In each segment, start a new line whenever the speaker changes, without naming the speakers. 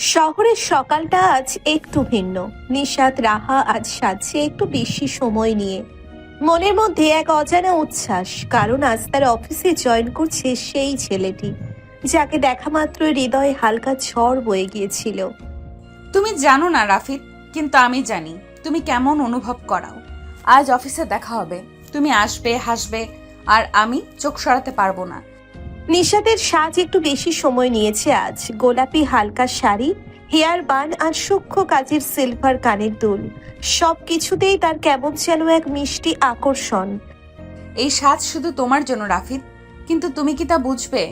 শহরের সকালটা আজ একটু ভিন্ন। নিশাত রাহা আজ সাজছে একটু বেশি সময় নিয়ে। মনের মধ্যে এক অজানা উচ্ছ্বাস, কারণ আজ তার অফিসে জয়েন করছে সেই ছেলেটি যাকে দেখা মাত্র হৃদয়ে হালকা ঝড় বয়ে গিয়েছিল।
তুমি জানো না রাফিদ, কিন্তু আমি জানি তুমি কেমন অনুভব করাও। আজ অফিসে দেখা হবে, তুমি আসবে, হাসবে, আর আমি চোখ সরাতে পারবো না।
নিশাতের সাজ একটু বেশি সময় নিয়েছে আজ। গোলাপি হালকা শাড়ি, হেয়ার বান আর সূক্ষ্ম কাজের সিলভার কানের দুল, সব কিছুতেই তার কেমন যেন এক মিষ্টি আকর্ষণ।
এই সাজ শুধু তোমার জন্য রাফিদ, কিন্তু তুমি কি তা বুঝবে?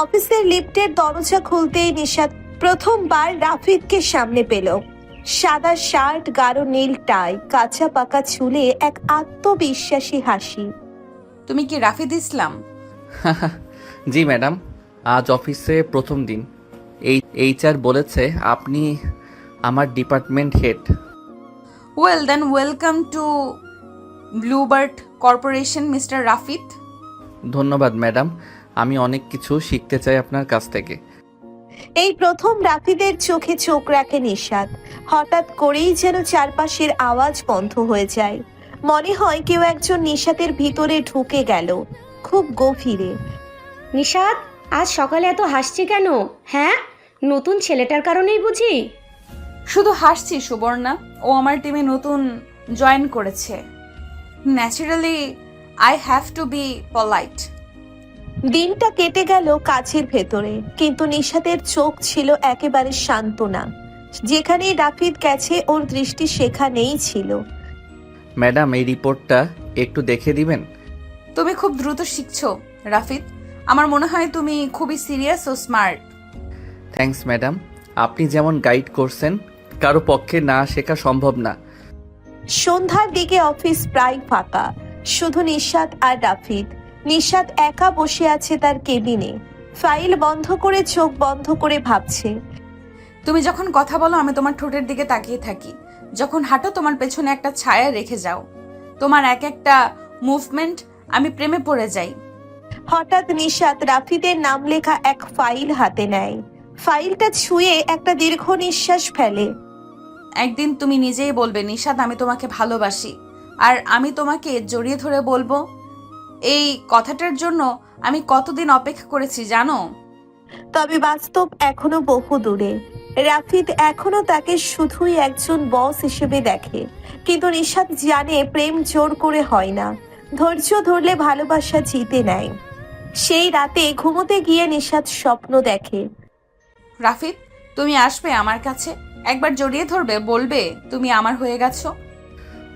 অফিসের লিফটের দরজা খুলতেই নিশাত প্রথমবার রাফিদকে সামনে পেল। সাদা শার্ট, গাঢ় নীল টাই, কাঁচা পাকা চুলে এক আত্মবিশ্বাসী হাসি।
তুমি কি রাফিদ ইসলাম?
জি ম্যাডাম, আজ অফিসে প্রথম দিন। এইচআর বলেছে আপনি আমার department head.
Well then, welcome to Bluebird Corporation mister Rafid.
ধন্যবাদ ম্যাডাম, আমি অনেক কিছু শিখতে চাই আপনার কাছ থেকে।
এই প্রথম রাফিদের চোখে চোখ রাখে নিশাত। হঠাৎ করেই যেন চারপাশের আওয়াজ বন্ধ হয়ে যায়। মনে হয় কেউ একজন নিশাতের ভিতরে ঢুকে গেল, খুব গভীরে।
নিশাত, আজ সকালে এত হাসছি কেন? হ্যাঁ, নতুন ছেলেটার কারণেই বুঝি?
শুধু হাসছি সুবর্ণা, ও আমার টিমে নতুন জয়েন করেছে। Naturally I have to be polite.
দিনটা কেটে গেল কাজের ভেতরে, কিন্তু নিশাতের চোখ ছিল একেবারে শান্ত না। যেখানেই রাফিদ গেছে ওর দৃষ্টি সেখানেই ছিল।
ম্যাডাম, এই রিপোর্টটা একটু দেখে দিবেন?
তুমি খুব দ্রুত শিখছো রাফিদ। আমার মনে হয় তুমি খুবই সিরিয়াস ও স্মার্ট।
থ্যাঙ্কস ম্যাডাম, আপনি যেমন গাইড করছেন কারো পক্ষে না শেখা সম্ভব না।
সন্ধ্যার দিকে অফিস প্রায় ফাঁকা, শুধু নিশাত আর রাফিদ। নিশাত একা বসে আছে তার কেবিনে, ফাইল বন্ধ করে চোখ বন্ধ করে ভাবছে।
তুমি যখন কথা বলো আমি তোমার ঠোঁটের দিকে তাকিয়ে থাকি, যখন হাঁটো তোমার পেছনে একটা ছায়া রেখে যাও, তোমার এক একটা মুভমেন্ট আমি প্রেমে পড়ে যাই।
হঠাৎ নিশাত রাফিদের নাম লেখা এক ফাইল হাতে নেয়। ফাইলটা ছুঁয়ে একটা দীর্ঘ নিঃশ্বাস ফেলে।
একদিন তুমি নিজেই বলবে নিশাত আমি তোমাকে ভালোবাসি, আর আমি তোমাকে জড়িয়ে ধরে বলবো। এই কথাটার জন্য আমি কতদিন অপেক্ষা করেছি জানো?
তবে বাস্তব এখনো বহু দূরে। রাফিদ এখনো তাকে শুধুই একজন বস হিসেবে দেখে, কিন্তু নিশাত জানে প্রেম জোর করে হয় না, ধৈর্য ধরলে ভালোবাসা জিতে নেয়। সেই রাতে ঘুমোতে গিয়ে নিশাত স্বপ্ন দেখে।
রাফিদ, তুমি আসবে আমার কাছে, একবার জড়িয়ে ধরবে, বলবে তুমি আমার হয়ে গেছো।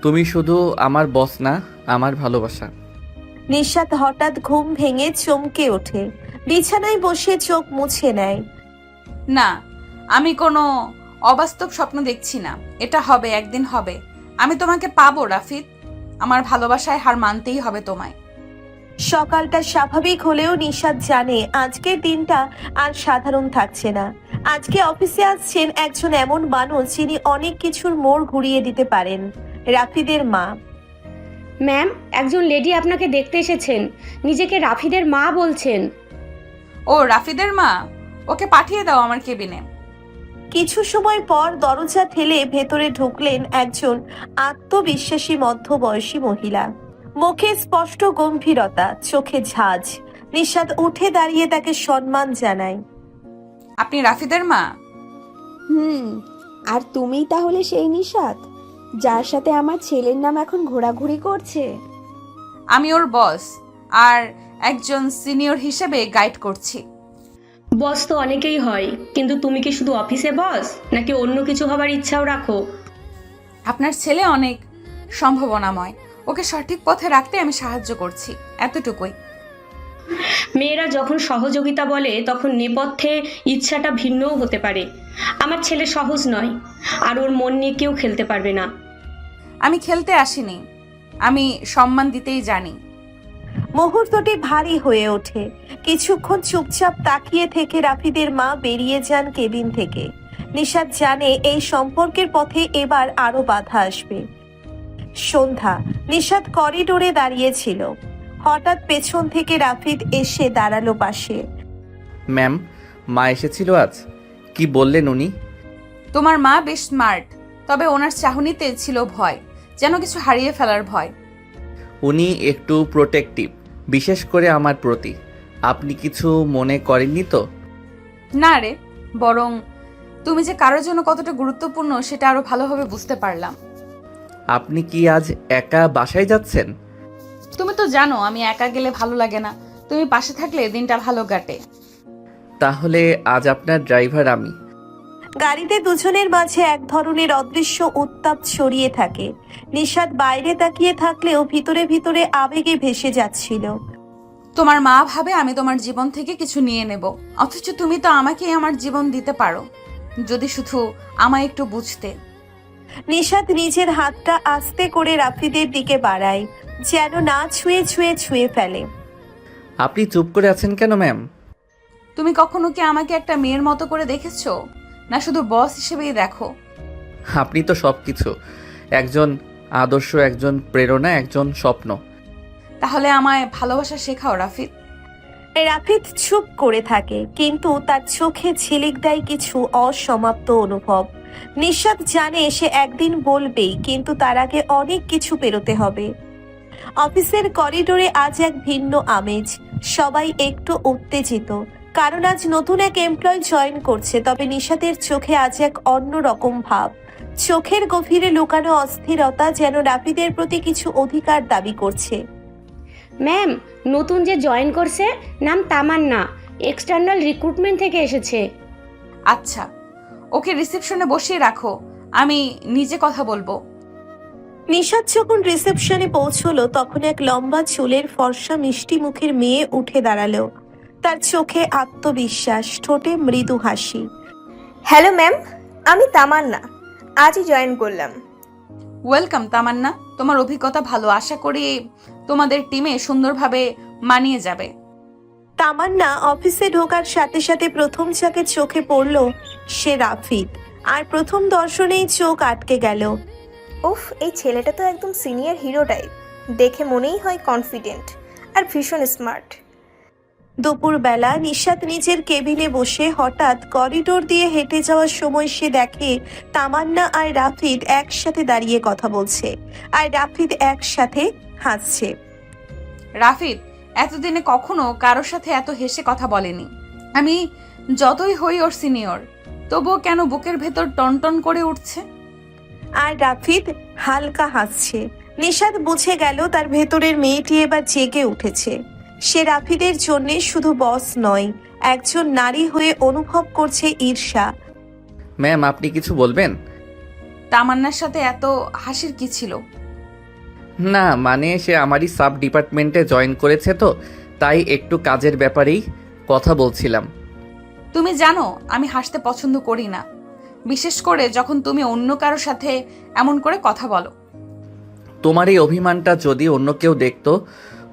তুমি শুধু আমার বস না, আমার ভালোবাসা।
নিশাত হঠাৎ ঘুম ভেঙে চমকে ওঠে, বিছানায় বসে চোখ মুছে নেয়।
না, আমি কোনো অবাস্তব স্বপ্ন দেখছি না। এটা হবে, একদিন হবে। আমি তোমাকে পাবো রাফিদ, আমার ভালোবাসায় হার মানতেই হবে তোমায়।
সকালটা স্বাভাবিক হলেও নিশাত জানে আজকের দিনটা আর সাধারণ থাকছে না। আজকে অফিসে আসছেন একজন এমন মানুষ যিনি অনেক কিছুর মোড় ঘুরিয়ে দিতে পারেন। রাফিদের মা।
ম্যাম, একজন লেডি আপনাকে দেখতে এসেছেন, নিজেকে রাফিদের মা বলছেন।
ও রাফিদের মা? ওকে পাঠিয়ে দাও আমার কেবিনে।
কিছু সময় পর দরজা ঠেলে ভেতরে ঢুকলেন একজন আত্মবিশ্বাসী মধ্যবয়সী মহিলা। মুখে স্পষ্ট গম্ভীরতা, চোখে ঝাঁজ। নিশাত উঠে দাঁড়িয়ে তাকে সম্মান জানায়।
আপনি রাফিদের মা?
আর তুমিই তাহলে সেই নিশাত যার সাথে আমার ছেলের নাম এখন ঘোরাঘুরি করছে?
আমি ওর বস, আর একজন সিনিয়র হিসেবে গাইড করছি।
বস তো অনেকেই হয়, কিন্তু তুমি কি শুধু অফিসে বস, নাকি অন্য কিছু হবার ইচ্ছাও রাখো?
আপনার ছেলে অনেক সম্ভাবনাময়, ওকে সঠিক পথে রাখতে আমি সাহায্য করছি, এতটুকুই।
মেয়েরা যখন সহযোগিতা বলে তখন নেপথ্যে ইচ্ছাটা ভিন্নও হতে পারে। আমার ছেলে সহজ নয়, আর ওর মন নিয়ে কেউ খেলতে পারবে না।
আমি খেলতে আসিনি, আমি সম্মান দিতেই জানি।
মুহূর্তটি ভারী হয়ে ওঠে। কিছুক্ষণ চুপচাপ তাকিয়ে থেকে রাফিদের মা বেরিয়ে যান কেবিন থেকে। নিশাত জানে এই সম্পর্কের পথে এবার আরো বাধা আসবে। সন্ধ্যা। নিশাত করিডোরে দাঁড়িয়েছিল। হঠাৎ পেছন থেকে রাফিদ এসে দাঁড়ালো পাশে।
ম্যাম, মা এসেছিল আজ? কি বললেন উনি?
তোমার মা বেশ স্মার্ট, তবে ওনার চাহনিতে ছিল ভয়, যেন কিছু হারিয়ে ফেলার ভয়।
উনি একটু প্রোটেক্টিভ, বিশেষ করে আমার প্রতি। আপনি কিছু মনে করেননি তো?
না রে, বরং তুমি যে কারোর জন্য কতটা গুরুত্বপূর্ণ সেটা আরো ভালোভাবে বুঝতে পারলাম।
আপনি কি আজ একা বাসায় যাচ্ছেন?
তুমি তো জানো আমি একা গেলে ভালো লাগে না, তুমি পাশে থাকলে দিনটা ভালো কাটে।
তাহলে আজ আপনার ড্রাইভার আমি।
গাড়িতে দুজনের মাঝে এক ধরনের অদৃশ্য উত্তাপ ছড়িয়ে থাকে। নিশাত বাইরে তাকিয়ে থাকলেও ভিতরে ভিতরে আবেগে ভেসে যাচ্ছিল।
তোমার মা ভাবে আমি তোমার জীবন থেকে কিছু নিয়ে নেব, অথচ তুমি তো আমাকেই আমার জীবন দিতে পারো, যদি শুধু আমায় একটু বুঝতে।
নিশাত নিজের হাতটা আস্তে করে রাফিদের দিকে বাড়ায়, যেন না ছুঁয়ে ছুঁয়ে ছুঁয়ে ফেলে।
আপনি চুপ করে আছেন কেন ম্যাম?
তুমি কখনো কি আমাকে একটা মেয়ের মতো করে দেখেছো, না শুধু বস হিসেবেই দেখো?
আপনি তো সব কিছু, একজন আদর্শ, একজন প্রেরণা, একজন স্বপ্ন।
তাহলে আমায় ভালোবাসা শেখাও রাফিদ।
রাফিদ চুপ করে থাকে, কিন্তু তার চোখে ঝিলিক দেয় কিছু অসমাপ্ত অনুভব। নিশাত জানে সে একদিন বলবেই, কিন্তু তার আগে অনেক কিছু পেরোতে হবে। অফিসের করিডোরে আজ এক ভিন্ন আমেজ। সবাই একটু উত্তেজিত, কারণ আজ নতুন এক এমপ্লয় জয়েন করছে। তবে নিশাতের চোখে আজ এক অন্য রকম ভাব। চোখের গভীরে লুকানো অস্থিরতা, যেন রাফিদের প্রতি কিছু অধিকার দাবি করছে।
ম্যাম, নতুন যে জয়েন করছে নাম তামান্না, এক্সটার্নাল রিক্রুটমেন্ট থেকে এসেছে।
আচ্ছা, ওকে রিসেপশনে বসিয়ে রাখো, আমি নিজে কথা বলবো।
নিশাত যখন রিসেপশনে পৌঁছলো, তখন এক লম্বা চুলের ফর্সা মিষ্টি মুখের মেয়ে উঠে দাঁড়ালো। তার চোখে আত্মবিশ্বাস, ঠোঁটে মৃদু হাসি।
হ্যালো ম্যাম, আমি তামান্না, আজই জয়েন করলাম।
ওয়েলকাম তামান্না, তোমার অভিজ্ঞতা ভালো, আশা করি তোমাদের টিমে সুন্দরভাবে মানিয়ে যাবে।
তামান্না অফিসে ঢোকার সাথে সাথে প্রথম যাকে চোখে পড়ল সে রাফিদ। আর প্রথম দর্শনেই চোখ আটকে গেল।
উফ, এই ছেলেটা তো একদম সিনিয়র হিরো টাইপ, দেখে মনেই হয় কনফিডেন্ট আর ভীষণ স্মার্ট।
দুপুরবেলা নিশাত নিজের কেবিনে বসে হঠাৎ করিডোর দিয়ে হেঁটে যাওয়ার সময় সে দেখে তামান্না আর রাফিদ একসাথে দাঁড়িয়ে কথা বলছে, আর রাফিদ একসাথে হাসছে।
রাফিদ এতদিনে কখনো কারোর সাথে এত হেসে কথা বলেনি। আমি যতই হই ওর সিনিয়র, তবুও কেন বুকের ভেতর টনটন করে উঠছে।
আর রাফিদ হালকা হাসছে। নিশাত বুঝে গেল তার ভেতরের মেয়েটি এবার জেগে উঠেছে। সে রাফিদের জন্য শুধু বস নয়, একজন নারী হয়ে অনুভব করছে ঈর্ষা।
ম্যাম, আপনি কিছু বলবেন?
তামান্নার সাথে এত হাসির কি ছিল?
না, মানে সে আমারই সাব ডিপার্টমেন্টে জয়েন করেছে, তো তাই একটু কাজের ব্যাপারেই কথা বলছিলাম।
তুমি জানো আমি হাসতে পছন্দ করি না, বিশেষ করে যখন তুমি অন্য কারোর সাথে এমন করে কথা বলো।
তোমার এই অভিমানটা যদি অন্য কেউ দেখতো,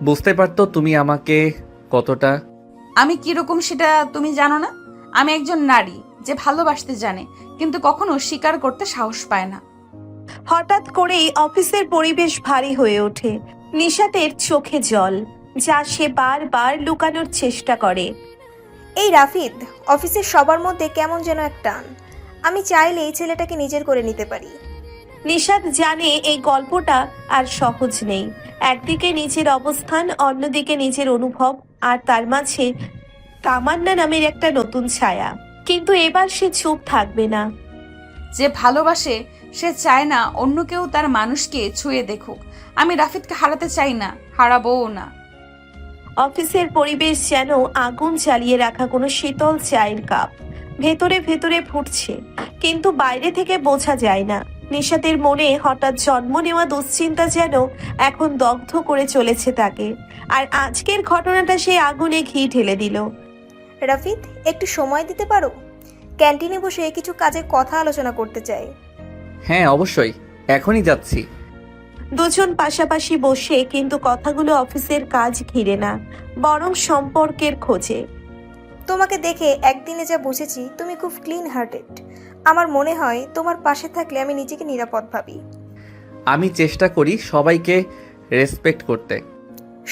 বুঝতে পারতো তুমি আমাকে কতটা।
আমি কিরকম সেটা তুমি জানো না? আমি একজন নারী যে ভালোবাসতে জানে, কিন্তু কখনো স্বীকার করতে সাহস পায় না।
হঠাৎ করেই অফিসের পরিবেশ ভারী হয়ে ওঠে। নিশাতের চোখে জল, যা সে বারবার লুকানোর চেষ্টা করে।
এই রাফিদ, অফিসের সবার মধ্যে কেমন যেন এক টান। আমি চাইলে এই ছেলেটাকে নিজের করে নিতে পারি।
নিশাত জানে এই গল্পটা আর সহজ নেই। একদিকে নিজের অবস্থান, অন্যদিকে নিজের অনুভব, আর তার মাঝে তামান্না নামের একটা নতুন ছায়া। কিন্তু এবার সে চুপ থাকবে না।
যে ভালোবাসে সে চায় না অন্য কেউ তার মানুষকে ছুঁয়ে দেখুক। আমি রাফিদকে হারাতে চাই না, হারাবোও না।
অফিসের পরিবেশ যেন আগুন জ্বালিয়ে রাখা কোনো শীতল চায়ের কাপ। ভেতরে ভেতরে ফুটছে, কিন্তু বাইরে থেকে বোঝা যায় না। নিশাতের মনে হঠাৎ জন্ম নেওয়া দুশ্চিন্তা যেন এখন দগ্ধ করে চলেছে তাকে। আর আজকের ঘটনাটা সেই আগুনে ঘি ঢেলে দিল।
রাফিদ, একটু সময় দিতে পারো? ক্যান্টিনে বসে কিছু কাজের কথা আলোচনা করতে চাই।
হ্যাঁ, অবশ্যই, এখনই যাচ্ছি।
দুজন পাশাপাশি বসে, কিন্তু কথাগুলো অফিসের কাজ ঘিরে না, বরং সম্পর্কের খোঁজে।
তোমাকে দেখে একদিনে যা বুঝেছি, তুমি খুব ক্লিন হার্টেড। আমার মনে হয় তোমার পাশে থাকলে আমি নিজেকে নিরাপদ ভাবি।
আমি চেষ্টা করি সবাইকে রেসপেক্ট করতে।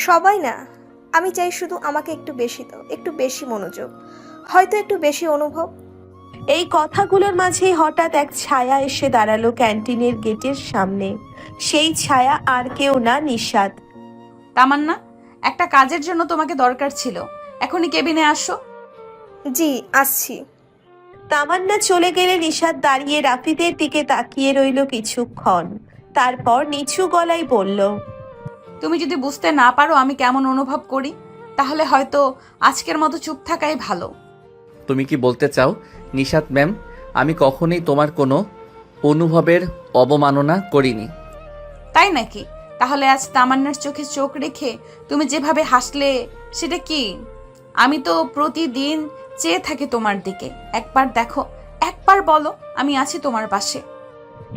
সবাই না, আমি চাই শুধু আমাকে একটু বেশি দাও, একটু বেশি মনোযোগ, হয়তো একটু বেশি অনুভব।
এই কথাগুলোর মাঝেই হঠাৎ এক ছায়া এসে দাঁড়ালো ক্যান্টিনের গেটের সামনে। সেই ছায়া আর কেউ না, নিশাত।
তামান্না, একটা কাজের জন্য তোমাকে দরকার ছিল, এখনই কেবিনে আসো।
জি, আসছি।
তামান্না চলে গেলে নিশাত দাঁড়িয়ে রাফিদের দিকে তাকিয়ে রইল কিছুক্ষণ, তারপর নিচু গলায় বলল,
তুমি যদি বুঝতে না পারো আমি কেমন অনুভব করি, তাহলে হয়তো আজকের মতো চুপ থাকাই ভালো।
তুমি কি বলতে চাও নিশাত ম্যাম, আমি কখনোই তোমার কোনো অনুভবের অবমাননা করিনি।
তাই নাকি? তাহলে আজ তামান্নার চোখে চোখ রেখে তুমি যেভাবে হাসলে সেটা কি? আমি তো প্রতিদিন চেয়ে থাকি তোমার দিকে। একবার দেখো, একবার বলো আমি আছি তোমার পাশে।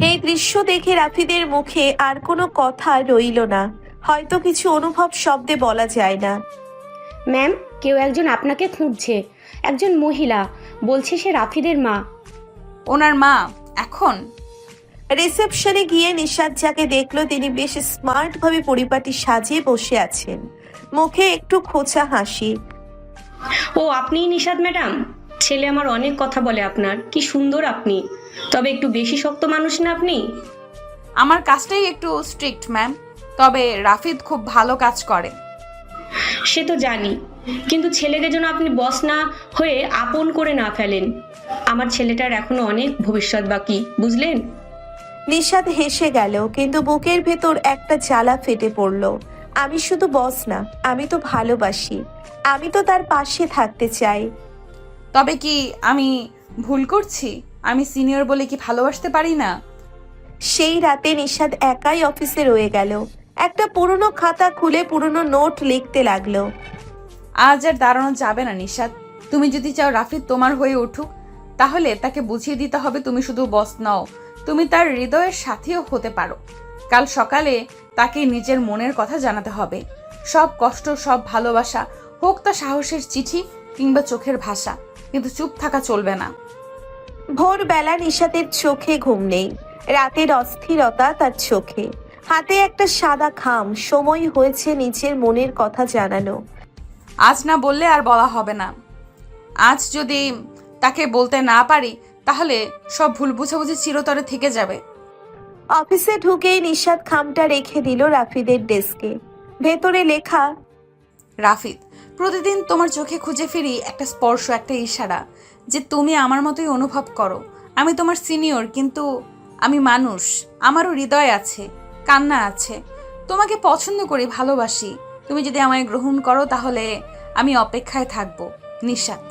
এই দৃশ্য দেখে রাফিদের মুখে আর কোনো কথা রইল না। হয়তো কিছু অনুভব শব্দে বলা যায় না।
ম্যাম, কেউ একজন আপনাকে খুঁজছে, একজন মহিলা, বলছে সে রাফিদের মা।
ওনার মা এখন?
রিসেপশনে গিয়ে নিশাত যাকে দেখলো তিনি বেশ স্মার্ট ভাবে পরিপাটি সাজিয়ে বসে আছেন, মুখে একটু খোঁচা হাসি।
ও, আপনিই নিশাত ম্যাডাম? ছেলে আমার অনেক কথা বলে আপনার, কি সুন্দর আপনি। তবে একটু বেশি শক্ত মানুষ না আপনি?
আমার কাজটাই একটু স্ট্রিক্ট ম্যাম, তবে রাফিদ খুব ভালো কাজ করে।
সে তো জানি, কিন্তু ছেলেকে যেন আপনি বস না হয়ে আপন করে না ফেলেন। আমার ছেলেটার এখনো অনেক ভবিষ্যৎ বাকি, বুঝলেন?
নিশাত হেসে গেল, কিন্তু বুকের ভেতর একটা জ্বালা ফেটে পড়ল। আমি শুধু বস না, আমি তো ভালোবাসি, আমি তো তার পাশে থাকতে চাই।
তবে কি আমি ভুল করছি? আমি সিনিয়র বলে কি ভালোবাসতে পারি না?
সেই রাতে নিশাত একাই অফিসে রয়ে গেল। একটা পুরনো খাতা খুলে পুরনো নোট লিখতে লাগলো।
আজ আর দাঁড়ানো যাবে না নিশাত। তুমি যদি চাও রাফিদ তোমার হয়ে উঠুক, তাহলে তাকে বুঝিয়ে দিতে হবে তুমি শুধু বস নও, তুমি তার হৃদয়ের সাথীও হতে পারো। কাল সকালে তাকে নিজের মনের কথা জানাতে হবে। সব কষ্ট, সব ভালোবাসা, হোক তা সাহসের চিঠি কিংবা চোখের ভাষা, কিন্তু চুপ থাকা চলবে না।
ভোরবেলা নিশাতের চোখে ঘুম নেই, রাতের অস্থিরতা তার চোখে, হাতে একটা সাদা খাম। সময় হয়েছে নিজের মনের কথা জানানো।
আজ না বললে আর বলা হবে না। আজ যদি তাকে বলতে না পারি, তাহলে সব ভুল বুঝাবুঝি চিরতরে থেকে যাবে।
অফিসে ঢুকেই নিশাত খামটা রেখে দিল রাফিদের ডেস্কে। ভেতরে লেখা,
রাফিদ, প্রতিদিন তোমার চোখে খুঁজে ফিরি একটা স্পর্শ, একটা ইশারা, যে তুমি আমার মতোই অনুভব করো। আমি তোমার সিনিয়র, কিন্তু আমি মানুষ, আমারও হৃদয় আছে, কান্না আছে। তোমাকে পছন্দ করি, ভালোবাসি। তুমি যদি আমায় গ্রহণ করো তাহলে আমি অপেক্ষায় থাকবো। নিশাত।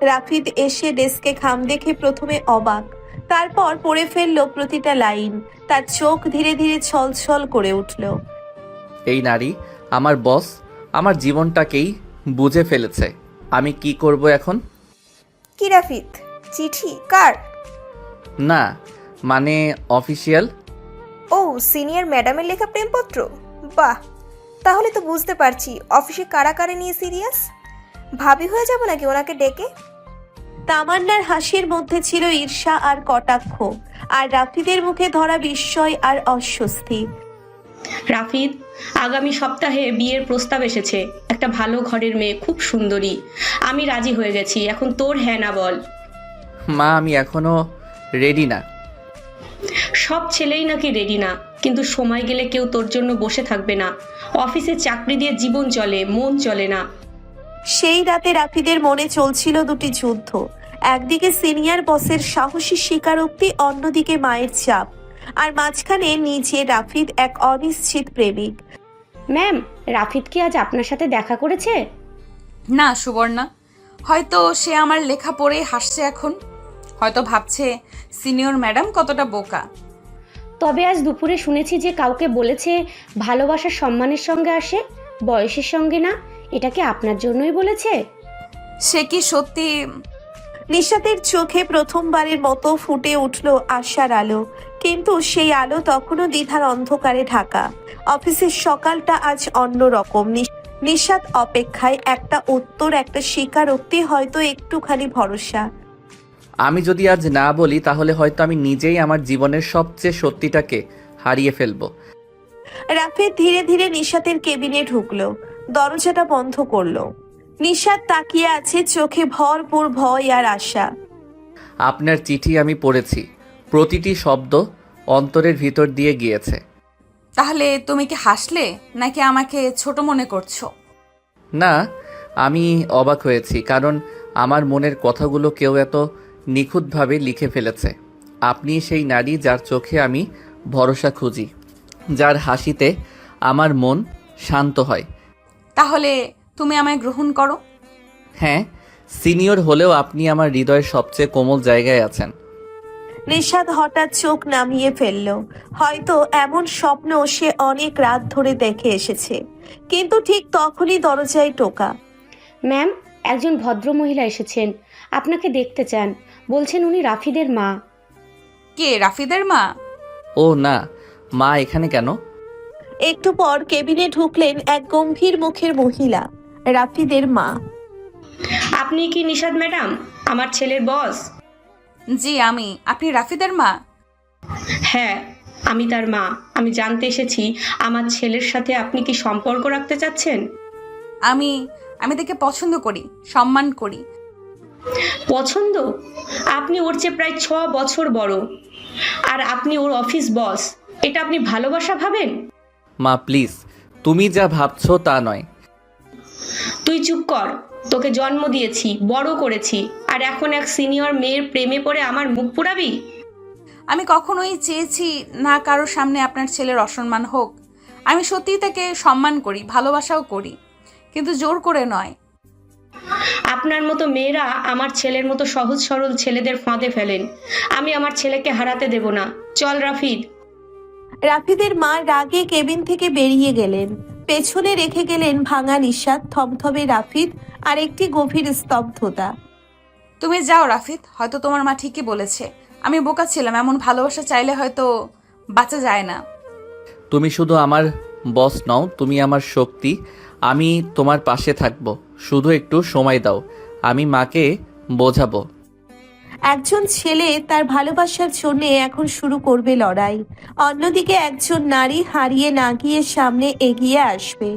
রাফিদ এসে ডেস্কে খাম দেখে প্রথমে অবাক, তারপর পড়ে ফেললো প্রতিটা লাইন। তার চোখ ধীরে ধীরে ছলছল করে উঠল।
এই নারী আমার বস, আমার জীবনটাকেই বুঝে ফেলেছে। আমি কি করব এখন?
কি রাফিদ, চিঠি কার?
না মানে অফিসিয়াল।
ও, সিনিয়র ম্যাডামের লেখা প্রেমপত্র? বাহ, তাহলে তো বুঝতে পারছি অফিসে কারা কারা নিয়ে সিরিয়াস। ভাবি হয়ে যাব নাকি ওনাকে ডেকে?
তামান্নার হাসির মধ্যে ছিল ঈর্ষা আর কটাক্ষ, আর রাফিদের মুখে ধরা বিস্ময় আর অস্বস্তি।
রাফিদ, আগামী সপ্তাহে বিয়ের প্রস্তাব এসেছে। একটা ভালো ঘরের মেয়ে, খুব সুন্দরী। আমি রাজি হয়ে গেছি, এখন তোর হ্যাঁ না বল।
মা আমি এখনো রেডি না।
সব ছেলেই নাকি রেডি না, কিন্তু সময় গেলে কেউ তোর জন্য বসে থাকবে না। অফিসে চাকরি দিয়ে জীবন চলে, মন চলে না।
সেই রাতে রাফিদের মনে চলছিল দুটি যুদ্ধ। একদিকে সিনিয়র বসের সাহসী স্বীকারোক্তি, অন্যদিকে মায়ের চাপ, আর মাঝখানে নিজে রাফিদ, এক অনিশ্চিত প্রেমিক।
ম্যাম, রাফিদ কি আজ আপনার সাথে দেখা করেছে?
না সুবর্ণা, হয়তো সে আমার লেখা পড়েই হাসছে এখন। হয়তো ভাবছে সিনিয়র ম্যাডাম কতটা বোকা।
তবে আজ দুপুরে শুনেছি যে কাউকে বলেছে ভালোবাসা সম্মানের সঙ্গে আসে, বয়সের সঙ্গে না। এটা কি আপনার জন্যই বলেছে?
সে কি সত্যি?
নিশাতের চোখে প্রথমবারের মতো ফুটে উঠল আশার আলো, কিন্তু সেই আলো তখনও দ্বিধার অন্ধকারে ঢাকা। অফিসের সকালটা আজ অন্যরকম। নিশাত অপেক্ষায়, একটা উত্তর, একটা স্বীকারোক্তি, হয়তো একটুখানি ভরসা।
আমি যদি আজ না বলি তাহলে হয়তো আমি নিজেই আমার জীবনের সবচেয়ে সত্যিটাকে হারিয়ে ফেলবো।
রাফিদ ধীরে ধীরে নিশাতের কেবিনে ঢুকলো, দরজাটা বন্ধ করলো। নিশাত তাকিয়ে আছে, চোখে ভরপুর ভয় আর আশা।
আপনার চিঠি আমি পড়েছি, প্রতিটি শব্দ অন্তরের ভিতর দিয়ে গিয়েছে।
তাহলে তুমি কি হাসলে নাকি আমাকে ছোট মনে করছো?
না, আমি অবাক হয়েছি, কারণ আমার মনের কথাগুলো কেউ এত নিখুঁতভাবে লিখে ফেলেছে। আপনি সেই নারী যার চোখে আমি ভরসা খুঁজি, যার হাসিতে আমার মন শান্ত হয়।
তাহলে তুমি আমায় গ্রহণ করো।
হ্যাঁ, সিনিয়র হলেও আপনি আমার হৃদয়ের সবচেয়ে কোমল জায়গায় আছেন।
নিশাদ হঠাৎ চোখ নামিয়ে ফেলল। হয়তো এমন স্বপ্ন সে অনেক রাত ধরে দেখে এসেছে, কিন্তু ঠিক তখনই দরজায় টোকা।
ম্যাম, একজন ভদ্রমহিলা এসেছেন, আপনাকে দেখতে চান। বলছেন উনি রাফিদের মা।
কে রাফিদের মা?
ও না, মা এখানে কেন?
একটু পর কেবিনে ঢুকলেন এক গম্ভীর মুখের মহিলা, রাফিদের মা।
আপনি কি নিশাদ ম্যাডাম, আমার ছেলের বস?
জি আমি। আপনি রাফিদের মা?
হ্যাঁ, আমি তার মা। আমি জানতে এসেছি আমার ছেলের সাথে আপনি কি সম্পর্ক রাখতে চাচ্ছেন?
আমি আমি তাকে পছন্দ করি, সম্মান করি।
পছন্দ? আপনি ওর চেয়ে প্রায় 6 বছর বড়, আর আপনি ওর অফিস বস। এটা আপনি ভালোবাসা ভাবেন?
মা প্লিজ, তুমি যা ভাবছো তা নয়।
তুই চুপ কর। তোকে জন্ম দিয়েছি, বড় করেছি, আর এখন এক সিনিয়র মেয়ের প্রেমে পড়ে আমার মুখ পুরাবি?
আমি কখনোই চেয়েছি না কারোর সামনে আপনার ছেলের অসম্মান হোক। আমি সত্যিই তাকে সম্মান করি, ভালোবাসাও করি, কিন্তু জোর করে নয়।
আপনার মতো মেয়েরা আমার ছেলের মতো সহজ সরল ছেলেদের ফাঁদে ফেলেন। আমি আমার ছেলেকে হারাতে দেব না। চল রাফিদ।
রাফিদের মা রাগে কেবিন থেকে বেরিয়ে গেলেন। পেছনে রেখে গেলেন ভাঙা নিঃশ্বাস, থমথমে রাফিদ আর একটি গভীর স্তব্ধতা।
তুমি যাও রাফিদ, হয়তো তোমার মা ঠিকই বলেছে। আমি বোকা ছিলাম, এমন ভালোবাসা চাইলে হয়তো বাঁচা যায় না।
তুমি শুধু আমার বস নও, তুমি আমার শক্তি। আমি তোমার পাশে থাকব, শুধু একটু সময় দাও, আমি মাকে বোঝাবো।
একজন ছেলে তার ভালোবাসার জন্য এখন শুরু করবে লড়াই। অন্যদিকে একজন নারী হারিয়ে না গিয়ে সামনে এগিয়ে আসবে।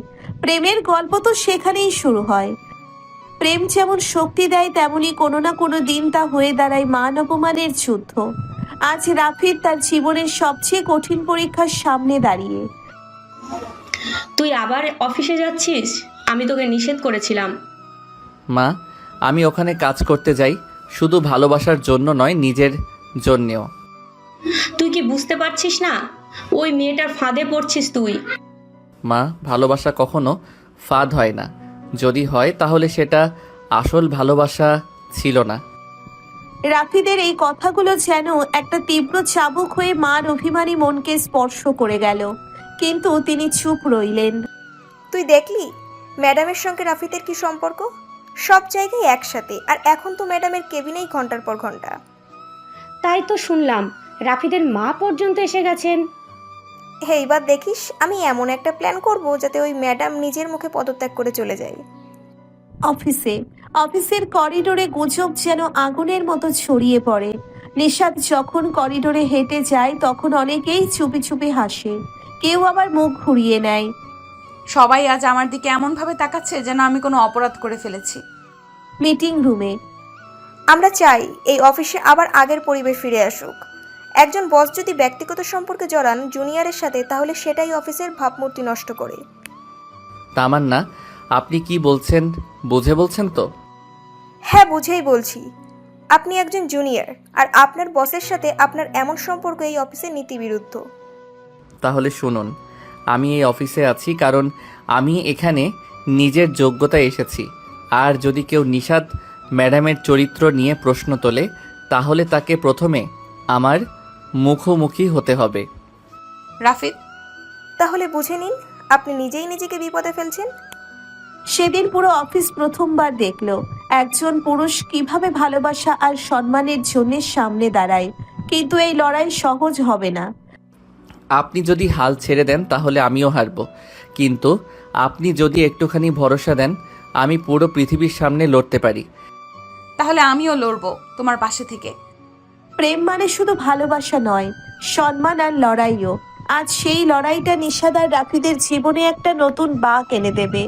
প্রেমের গল্প তো সেখানেই শুরু হয়। প্রেম যেমন শক্তি দেয়, তেমনি কোনো না কোনো দিন তা হয়ে দাঁড়ায় মান অপমানের যুদ্ধ। আজ রাফিদ তার জীবনের সবচেয়ে কঠিন পরীক্ষার সামনে দাঁড়িয়ে।
তুই আবার অফিসে যাচ্ছিস? আমি তোকে নিষেধ করেছিলাম।
মা, আমি ওখানে কাজ করতে যাই, শুধু ভালোবাসার জন্য নয়, নিজের জন্যেও।
তুই কি বুঝতে পারছিস না? ওই মেয়েটার ফাঁদে পড়ছিস তুই।
মা, ভালোবাসা কখনো ফাঁদ হয় না। যদি হয় তাহলে সেটা আসল ভালোবাসা ছিল না।
রাফিদের এই কথাগুলো যেন একটা তীব্র চাবুক হয়ে মার অভিমানী মনকে স্পর্শ করে গেল, কিন্তু তিনি চুপ রইলেন।
তুই দেখলি ম্যাডামের সঙ্গে রাফিদের কি সম্পর্ক? সব জায়গায় একসাথে, আর এখন তো ম্যাডামের কেবিনেই ঘন্টার পর ঘন্টা।
তাই তো শুনলাম, রাফিদের মা পর্যন্ত এসে গেছেন।
এইবার দেখিস আমি এমন একটা প্ল্যান করব যাতে ওই ম্যাডাম নিজের মুখে পদত্যাগ করে চলে যায়।
অফিসের করিডোরে গুজব যেন আগুনের মতো ছড়িয়ে পড়ে। নিশাদ যখন করিডোরে হেঁটে যায় তখন অনেকেই চুপি চুপি হাসে, কেউ আবার মুখ ঘুরিয়ে নেয়।
সবাই আজ আমার দিকে এমনভাবে তাকাচ্ছে যেন আমি কোনো অপরাধ করে ফেলেছি।
মিটিং রুমে
আমরা চাই এই অফিসে আবার আগের পরিবেশ ফিরে আসুক। একজন বস যদি ব্যক্তিগত সম্পর্কে জড়ান জুনিয়রের সাথে, তাহলে সেটাই অফিসের ভাবমূর্তি নষ্ট করে।
তামান্না, আপনি কি বলছেন বুঝে বলছেন তো?
হ্যাঁ, বুঝেই বলছি। আপনি একজন জুনিয়র, আর আপনার বসের সাথে আপনার এমন সম্পর্ক এই অফিসের নীতিবিরুদ্ধ।
তাহলে শুনুন, আমি এই অফিসে আছি কারণ আমি এখানে নিজের যোগ্যতায় এসেছি। আর যদি কেউ নিশাদ ম্যাডামের চরিত্র নিয়ে প্রশ্ন তোলে, তাহলে তাকে প্রথমে আমার মুখোমুখি হতে হবে।
রাফিদ,
তাহলে বুঝে নিন আপনি নিজেই নিজেকে বিপদে ফেলছেন।
সেদিন পুরো অফিস প্রথমবার দেখল একজন পুরুষ কিভাবে ভালোবাসা আর সম্মানের জন্য সামনে দাঁড়ায়। কিন্তু এই লড়াই সহজ হবে না।
আপনি যদি হাল ছেড়ে দেন তাহলে আমিও হারব, কিন্তু আপনি যদি একটুখানি ভরসা দেন, আমি পুরো পৃথিবীর সামনে লড়তে পারি।
তাহলে আমিও লড়বো তোমার পাশে থেকে।
প্রেম মানে শুধু ভালোবাসা নয়, সম্মান আর লড়াইও। আজ সেই লড়াইটা নিশাদ আর রাফিদের জীবনে একটা নতুন বাঁক এনে দেবে।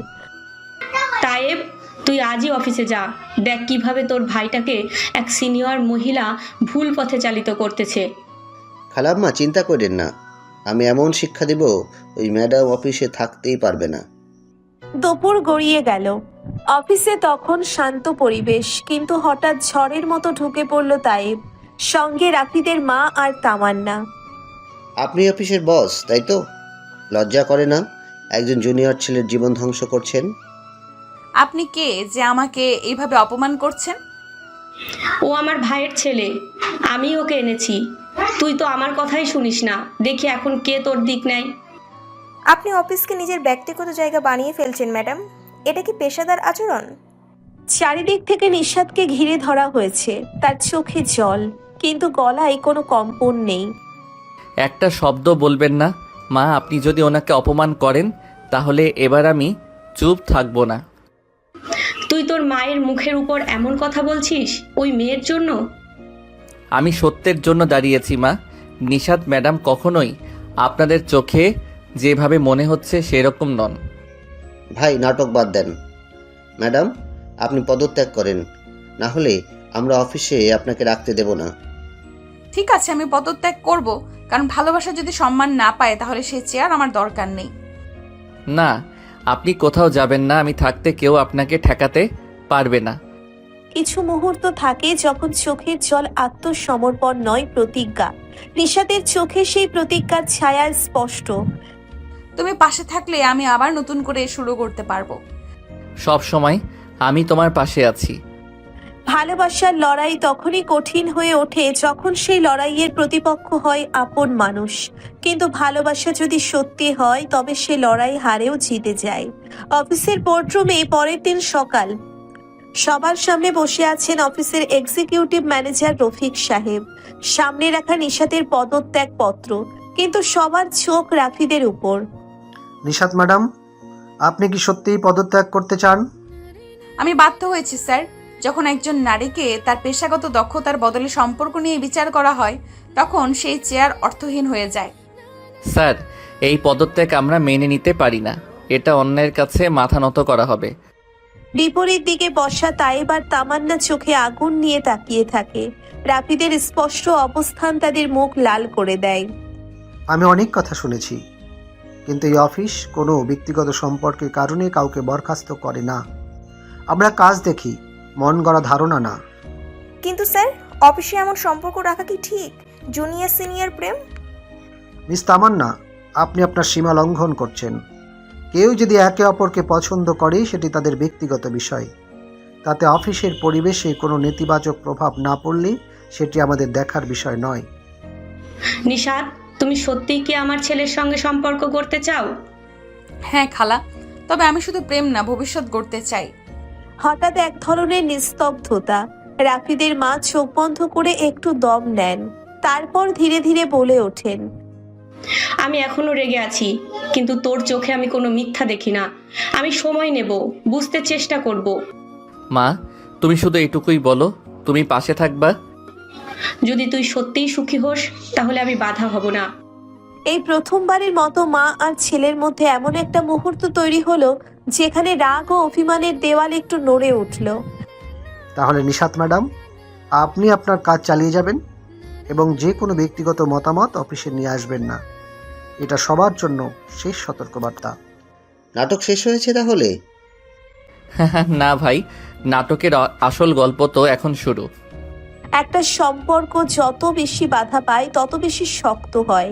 তায়েব, তুই আজই অফিসে যা, দেখ কিভাবে তোর ভাইটাকে এক সিনিয়র মহিলা ভুল পথে চালিত করতেছে।
খালাম্মা চিন্তা করেন না, আমি এমন শিক্ষা দেব ওই ম্যাডাম অফিসে থাকতেই পারবে না।
দুপুর গড়িয়ে গেল। অফিসে তখন শান্ত পরিবেশ, কিন্তু হঠাৎ ঝড়ের মতো ঢুকে পড়ল তাইব, সঙ্গে রাফিদের মা আর তামান্না।
আপনি অফিসের বস, তাই তো? লজ্জা করে না একজন জুনিয়র ছেলের জীবন ধ্বংস করছেন?
আপনি কে যে আমাকে এইভাবে অপমান করছেন?
ও আমার ভাইয়ের ছেলে, আমি ওকে এনেছি। তুই তো আমার কথাই শুনিস না, দেখি এখন কে তোর দিক নেয়।
আপনি অফিসকে নিজের ব্যক্তিগত জায়গা বানিয়ে ফেলছেন ম্যাডাম। এটা কি পেশাদার আচরণ?
চারিদিক থেকে নিশাদকে ঘিরে ধরা হয়েছে, তার চোখে জল, কিন্তু গলায় কোনো কম্পন নেই।
একটা শব্দ বলবেন না মা। আপনি যদি ওনাকে অপমান করেন তাহলে এবার আমি চুপ থাকবো না।
তুই তোর মায়ের মুখের উপর এমন কথা বলছিস ওই মেয়ের জন্য?
আমি সত্যের জন্য দাঁড়িয়েছি মা। নিশাত ম্যাডাম কখনোই আপনাদের চোখে যেভাবে মনে হচ্ছে সেরকম নন।
ভাই নাটক বাদ দেন। ম্যাডাম আপনি পদত্যাগ করেন, না হলে আমরা অফিসে আপনাকে রাখতে দেব না।
ঠিক আছে, আমি পদত্যাগ করব, কারণ ভালোবাসা যদি সম্মান না পায় তাহলে সেই চেয়ার আমার দরকার নেই।
না, আপনি কোথাও যাবেন না। আমি থাকতে কেউ আপনাকে ঠেকাতে পারবে না।
কিছু মুহূর্ত থাকে যখন চোখের জল আত্মসমর্পণ নয়, প্রতিজ্ঞা। নিশাদের চোখে সেই প্রতিজ্ঞার ছায়া স্পষ্ট।
তুমি পাশে থাকলে আমি আবার নতুন করে শুরু করতে পারবো।
সব সময় আমি তোমার পাশে আছি।
ভালোবাসার লড়াই তখনই কঠিন হয়ে ওঠে যখন সেই লড়াইয়ের প্রতিপক্ষ হয় আপন মানুষ। কিন্তু ভালোবাসা যদি সত্যি হয় তবে সে লড়াই হারেও জিতে যায়। অফিসের বোর্ডরুমে পরের দিন সকাল। সবার সামনে বসে আছেন অফিসের এক্সিকিউটিভ ম্যানেজার রফিক সাহেব। সামনে রাখা নিশাতের পদত্যাগ পত্র, কিন্তু সবার চোখ রাফিদের উপর।
নিশাত ম্যাডাম, আপনি কি সত্যিই পদত্যাগ করতে চান?
আমি বাধ্য হয়েছি স্যার। যখন একজন নারীকে তার পেশাগত দক্ষতার বদলে সম্পর্ক নিয়ে বিচার করা হয় তখন সেই চেয়ার অর্থহীন হয়ে যায়।
স্যার, এই পদত্যাগ আমরা মেনে নিতে পারি না। এটা অন্যের কাছে মাথা নত করা হবে।
বিপরীত দিকে বসা তাইব আর তামান্না চোখে আগুন নিয়ে তাকিয়ে থাকে। রাফিদের স্পষ্ট অবস্থান তাদের মুখ লাল করে দেয়।
আমি অনেক কথা শুনেছি, কিন্তু এই অফিস কোনো ব্যক্তিগত সম্পর্কের কারণে কাউকে বরখাস্ত করে না। আমরা কাজ দেখি, মন গড়া ধারণা না।
কিন্তু স্যার, অফিসে এমন সম্পর্ক রাখা কি ঠিক? জুনিয়র সিনিয়র প্রেম?
মিস তামান্না, আপনি আপনার সীমা লঙ্ঘন করছেন। কেউ যদি একে অপরকে পছন্দ করে সেটি তাদের ব্যক্তিগত বিষয়। তাতে অফিসের পরিবেশে কোনো নেতিবাচক প্রভাব না পড়লে সেটি আমাদের দেখার বিষয় নয়।
নিশাদ, তুমি সত্যিই কি আমার ছেলের সঙ্গে সম্পর্ক করতে চাও?
হ্যাঁ খালা, তবে আমি শুধু প্রেম না, ভবিষ্যৎ গড়তে চাই।
হঠাৎ এক ধরনের নিস্তব্ধতা। রাফিদের মা চোখ বন্ধ করে একটু দম নেন, তারপর ধীরে ধীরে বলে ওঠেন।
আমি এখনো রেগে আছি, কিন্তু তোর চোখে আমি কোনো মিথ্যা দেখি না। আমি সময় নেব, বুঝতে চেষ্টা করব।
মা, তুমি শুধু এটুকুই বলো, তুমি পাশে থাকবা।
যদি তুই সত্যিই সুখী হোস তাহলে আমি বাধা হব না।
এই প্রথমবারের মতো মা আর ছেলের মধ্যে এমন একটা মুহূর্ত তৈরি হলো যেখানে রাগ ও অভিমানের দেওয়াল একটু নড়ে উঠল।
তাহলে নিশাত ম্যাডাম, আপনি আপনার কাজ চালিয়ে যাবেন এবং যে কোনো ব্যক্তিগত মতামত অফিসে নিয়ে আসবেন না। এটা সবার জন্য শেষ সতর্কবার্তা।
নাটক শেষ হয়েছে তাহলে?
না ভাই, নাটকের আসল গল্প তো এখন শুরু।
একটা সম্পর্ক যত বেশি বাধা পায় তত বেশি শক্ত হয়।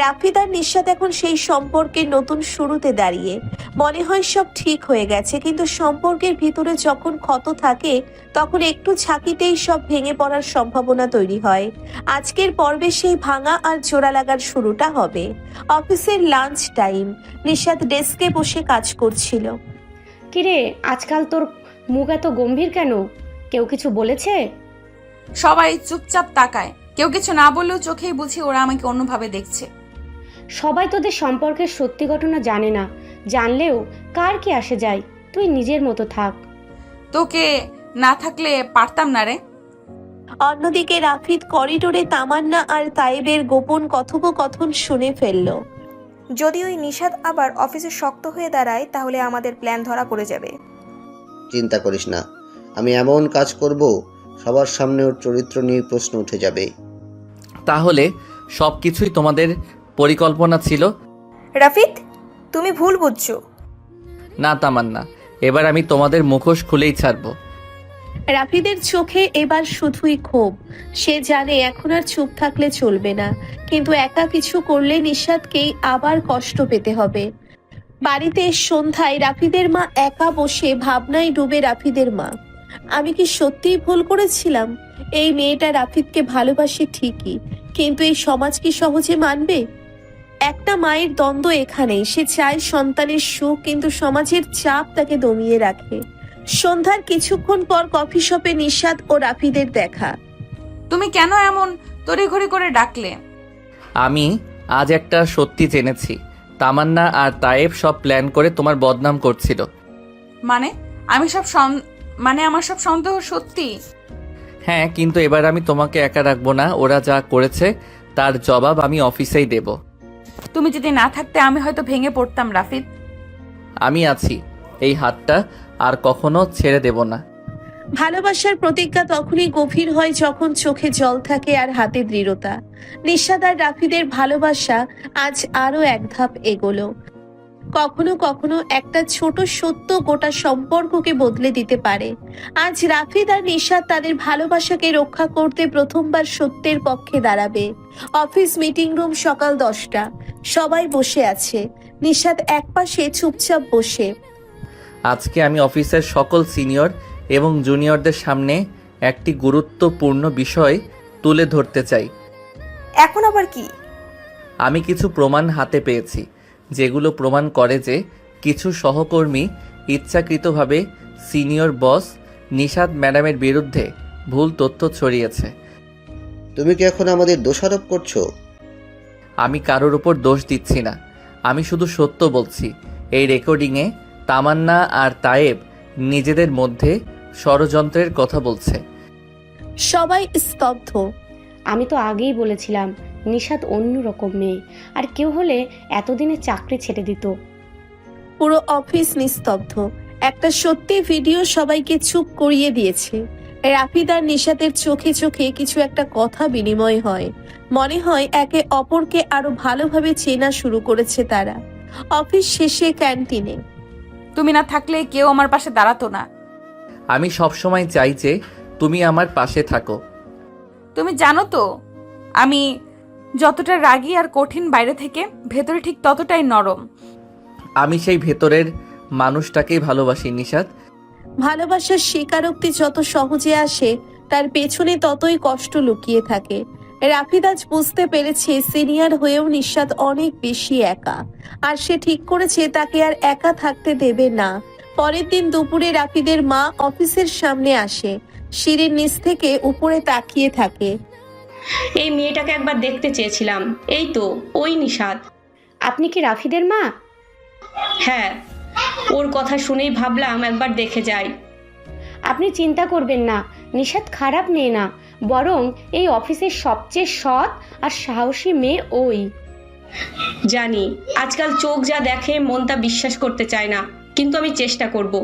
রাফিদ আর নিশাত এখন সেই সম্পর্কের নতুন শুরুতে দাঁড়িয়ে। মনে হয় সব ঠিক হয়ে গেছে, কিন্তু সম্পর্কের ভিতরে যখন ক্ষত থাকে তখন একটু ঝাঁকিতেই সব ভেঙে পড়ার সম্ভাবনা তৈরি হয়। আজকের পর্বে সেই ভাঙা আর জোড়া লাগার শুরুটা হবে। অফিসের লাঞ্চ টাইম। নিশাত ডেস্কে বসে কাজ করছিল।
কিরে, আজকাল তোর মুখ এত গম্ভীর কেন? কেউ কিছু বলেছে?
সবাই চুপচাপ তাকায়, কেউ কিছু না বললেও চোখেই বুঝি ওরা আমাকে অন্যভাবে দেখছে।
সবাই তোদের সম্পর্কের সত্যি ঘটনা জানে না, জানলেও কার কি আসে যায়, তুই নিজের মতো থাক।
তোকে না থাকলে পারতাম না রে।
অন্যদিকে রাফিদ করিডোরে তামান্না আর তাইবের গোপন কথোপকথন শুনে ফেলল।
যদি ওই নিশাদ আবার অফিসে শক্ত হয়ে দাঁড়ায় তাহলে আমাদের প্ল্যান ধরা পড়ে যাবে।
চিন্তা করিস না, আমি এমন কাজ করব সবার সামনে ওর চরিত্র নিয়ে প্রশ্ন উঠে যাবে।
তাহলে সব কিছুই তোমাদের পরিকল্পনা ছিল?
রাফিদ, তুমি ভুল বুঝছো।
না তামান্না, এবার আমি তোমাদের মুখোশ খুলেই ছাড়বো।
রাফিদের চোখে এবার শুধুই ক্ষোভ। সে জানে এখন আর চুপ থাকলে চলবে না, কিন্তু একা কিছু করলে নিশাদকেই আবার কষ্ট পেতে হবে। বাড়িতে সন্ধ্যায় রাফিদের মা একা বসে ভাবনায় ডুবে। রাফিদের মা, আমি কি সত্যিই ভুল করেছিলাম? এই মেয়েটা রাফিদকে ভালোবাসে ঠিকই, কিন্তু এই সমাজ কি সহজে মানবে? একটা মায়ের দ্বন্দ্ব এখানেই। সে চায় সন্তানের সুখ, কিন্তু সমাজের চাপ তাকে দমিয়ে রাখে। সন্ধ্যার কিছুক্ষণ পর কফি শপে নিশাদ ও রাফিদের দেখা।
তুমি কেন এমন তড়িঘড়ি করে ডাকলে?
আমি আজ একটা সত্যি জেনেছি। তামান্না আর তায়েব সব প্ল্যান করে তোমার বদনাম করছিল।
মানে আমার সব সন্দেহ সত্যি?
হ্যাঁ, কিন্তু এবার আমি তোমাকে একা রাখবো না। ওরা যা করেছে তার জবাব আমি অফিসেই দেব।
তুমি যদি না থাকতে আমি হয়তো ভেঙে পড়তাম রাফিদ।
আমি আছি, এই হাতটা আর কখনো ছেড়ে দেব না।
ভালোবাসার প্রতিজ্ঞা তখনই গভীর হয় যখন চোখে জল থাকে আর হাতে দৃঢ়তা। নিশাদ আর রাফিদের ভালোবাসা আজ আরো এক ধাপ এগোলো। কখনো কখনো একটা ছোট সত্য গোটা সম্পর্ককে বদলে দিতে পারে। আজ রাফিদ আর নিশাদ তাদের ভালোবাসাকে রক্ষা করতে প্রথমবার সত্যের পক্ষে দাঁড়াবে। অফিস মিটিং রুম, সকাল 10টা। সবাই বসে আছে। নিশাদ একপাশে চুপচাপ বসে।
আজকে আমি অফিসের সকল সিনিয়র এবং জুনিয়রদের সামনে একটি গুরুত্বপূর্ণ বিষয় তুলে ধরতে চাই।
এখন আবার কি?
আমি কিছু প্রমাণ হাতে পেয়েছি, যেগুলো প্রমাণ করে যে কিছু সহকর্মী ইচ্ছাকৃতভাবে সিনিয়র বস নিশাদ ম্যাডামের বিরুদ্ধে ভুল তথ্য ছড়িয়েছে।
তুমি কি এখন আমাদের দোষারোপ করছো?
আমি কারোর উপর দোষ দিচ্ছি না, আমি শুধু সত্য বলছি। এই রেকর্ডিংয়ে তামান্না আর তায়েব নিজেদের মধ্যে ষড়যন্ত্রের কথা বলছে।
সবাই স্তব্ধ।
আমি তো আগেই বলেছিলাম নিশাদ অন্যরকম মেয়ে, আর কেউ হলে এতদিনে চাকরি ছেড়ে দিত।
পুরো অফিস নিস্তব্ধ। একটা সত্যি ভিডিও সবাইকে চুপ করিয়ে দিয়েছে। রাফিদ আর নিশাতের চোখে চোখে কিছু একটা কথা বিনিময় হয়। মনে হয় একে অপরকে আরো ভালোভাবে চেনা শুরু করেছে তারা। অফিস শেষে ক্যান্টিনে।
তুমি না থাকলে কেউ আমার পাশে দাঁড়াতো না।
আমি সবসময় চাই যে তুমি আমার পাশে থাকো।
তুমি জানো তো আমি যতটা রাগী আর কঠিন বাইরে থেকে, ভেতরে ঠিক ততটাই নরম।
আমি সেই ভেতরের মানুষটাকেই ভালোবাসি নিশাদ।
ভালোবাসার স্বীকারোক্তি যত সহজে আসে, তার পেছনে ততই কষ্ট লুকিয়ে থাকে। রাফিদ আজ বুঝতে পেরেছে সিনিয়র হয়েও নিশাদ অনেক বেশি একা, আর সে ঠিক করেছে তাকে আর একা থাকতে দেবে না। পরের দিন দুপুরে রাফিদের মা অফিসের সামনে আসে। সিঁড়ির নিচ থেকে উপরে তাকিয়ে থাকে।
এই মেয়েটাকে একবার দেখতে চেয়েছিলাম। এই তো ওই নিশাদ।
আপনি কি রাফিদের মা?
হ্যাঁ, ওর কথা শুনেই ভাবলাম একবার দেখে যাই।
আপনি চিন্তা করবেন না, নিশাদ খারাপ মেয়ে না, বরং এই অফিসের সবচেয়ে সৎ আর সাহসী মেয়ে ওই।
জানি আজকাল চোখ যা দেখে মন তা বিশ্বাস করতে চায় না, কিন্তু আমি চেষ্টা করব।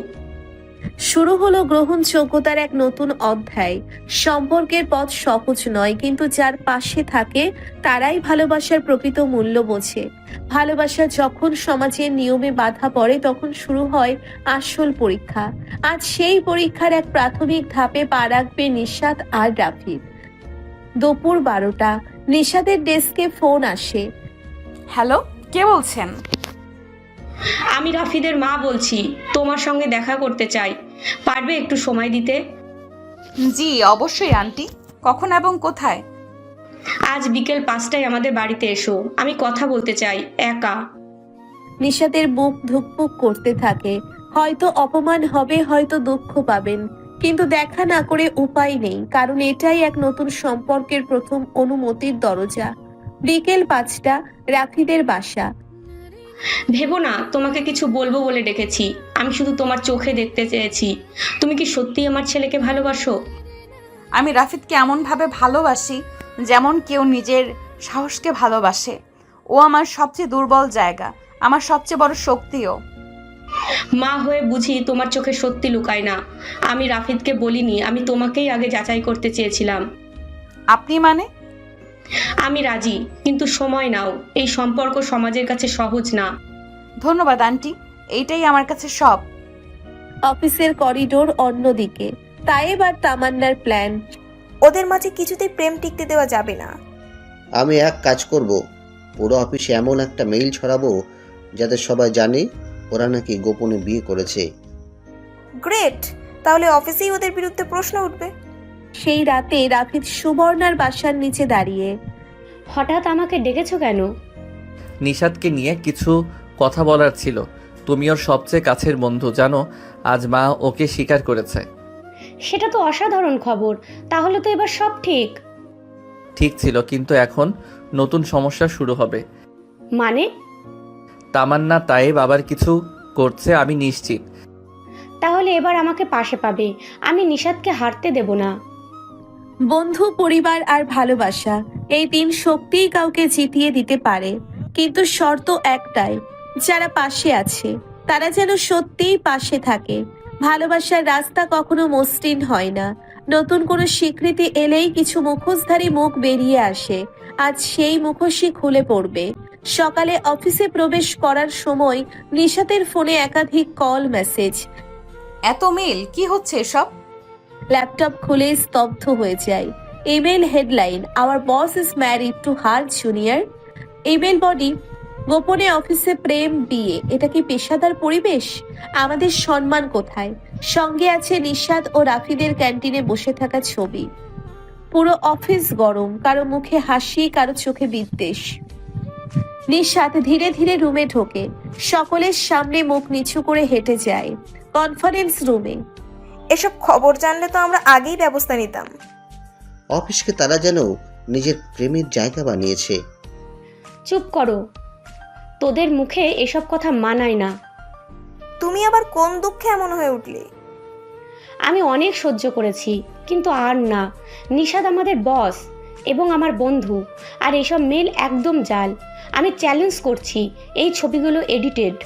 শুরু হলো গ্রহণযোগ্যতার এক নতুন অধ্যায়। সম্পর্কের পথ সহজ নয়, কিন্তু যার পাশে থাকে তারাই ভালোবাসার প্রকৃত মূল্য বোঝে। ভালোবাসা যখন সমাজের নিয়মে বাধা পড়ে, তখন শুরু হয় আসল পরীক্ষা। আজ সেই পরীক্ষার এক প্রাথমিক ধাপে পা রাখবে নিশাদ আর রাফিদ। দুপুর 12টা। নিশাদের ডেস্কে ফোন আসে।
হ্যালো, কে বলছেন?
আমি রাফিদের মা বলছি, তোমার সঙ্গে দেখা করতে চাই। পারবে একটু সময় দিতে?
জি অবশ্যই আন্টি। কখন এবং কোথায়?
আজ বিকেল 5টায় আমাদের বাড়িতে এসো, আমি কথা বলতে চাই, একা।
নিশাদের বুক ধুকপুক করতে থাকে। হয়তো অপমান হবে, হয়তো দুঃখ পাবেন, কিন্তু দেখা না করে উপায় নেই, কারণ এটাই এক নতুন সম্পর্কের প্রথম অনুমতির দরজা। বিকেল 5টা। রাফিদের বাসা।
ভেবো না তোমাকে কিছু বলবো বলে ডেকেছি। আমি শুধু তোমার চোখে দেখতে চেয়েছি, তুমি কি সত্যি আমার ছেলেকে ভালোবাসো?
আমি রাফিদকে এমনভাবে ভালোবাসি যেমন কেউ নিজের সাহসকে ভালোবাসে। ও আমার সবচেয়ে দুর্বল জায়গা, আমার সবচেয়ে বড় শক্তিও।
মা হয়ে বুঝি তোমার চোখে সত্যি লুকায় না। আমি রাফিদকে বলিনি, আমি তোমাকেই আগে যাচাই করতে চেয়েছিলাম।
আপনি মানে?
আমি রাজি, কিন্তু সময় নাও। এই সম্পর্ক সমাজের কাছে সহজ না।
ধন্যবাদ আন্টি, এইটাই আমার কাছে সব।
অফিসের করিডোর অন্যদিকে তাইব আর তামান্নার প্ল্যান।
ওদের মাঝে কিছুতেই প্রেম টিকতে দেওয়া যাবে না।
আমি এক কাজ করব, পুরো অফিসে এমন একটা মেইল ছড়াবো যাতে সবাই জানে ওরা নাকি গোপনে বিয়ে করেছে।
গ্রেট, তাহলে অফিসেই ওদের বিরুদ্ধে প্রশ্ন উঠবে।
সেই রাতে রাফিদ সুবর্ণার বাসার নিচে দাঁড়িয়ে।
হঠাৎ আমাকে ডেকেছো কেন?
নিশাদকে নিয়ে কিছু কথা বলার ছিল। তুমি ওর সবচেয়ে কাছের বন্ধু, জানো আজ মা ওকে স্বীকার করেছে।
সেটা তো অসাধারণ খবর। তাহলে তো এবার সব ঠিক।
ঠিক ছিল, কিন্তু এখন নতুন সমস্যা শুরু হবে।
মানে?
তামান্না তাইব আবার কিছু করছে, আমি নিশ্চিত।
তাহলে এবার আমাকে পাশে পাবে। আমি নিশাদকে হারতে দেব না।
বন্ধু, পরিবার আর ভালোবাসা, এই তিন শক্তিই কাউকে জিতিয়ে দিতে পারে, কিন্তু শর্ত একটাই, যারা পাশে আছে তারা যেন সত্যিই পাশে থাকে। ভালোবাসার রাস্তা কখনো মসৃণ হয় না। নতুন কোনো স্বীকৃতি এলেই কিছু মুখোশধারী মুখ বেরিয়ে আসে। আজ সেই মুখোশই খুলে পড়বে। সকালে অফিসে প্রবেশ করার সময় নিশাতের ফোনে একাধিক কল মেসেজ।
এত মেল, কি হচ্ছে এসব?
ল্যাপটপ খুলে স্তব্ধ হয়ে যায়। Email headline, our boss is married to her junior. Email body, গোপনে অফিসে প্রেম বিয়ে, এটা কি পেশাদার পরিবেশ? আমাদের সম্মান কোথায়? সঙ্গে আছে নিশাদ ও রাফিদের ক্যান্টিনে বসে থাকা ছবি। পুরো অফিস গরম, কারো মুখে হাসি, কারো চোখে বিদ্বেষ। নিশাদ ধীরে ধীরে রুমে ঢোকে, সকলের সামনে মুখ নিচু করে হেঁটে যায় কনফারেন্স রুমে।
এসব খবর জানলে তো আমরা আগেই ব্যবস্থা নিতাম।
অফিসকে তারা যেন নিজের প্রেমের জায়গা বানিয়েছে।
চুপ করো, তোদের মুখে এসব কথা মানায় না।
তুমি আবার কোন দুঃখে এমন হয়ে উঠলে?
আমি অনেক সহ্য করেছি, কিন্তু আর না। নিশাদ আমাদের বস এবং আমার বন্ধু, আর এসব মেল একদম জাল। আমি চ্যালেঞ্জ করছি, এই ছবিগুলো এডিটেড।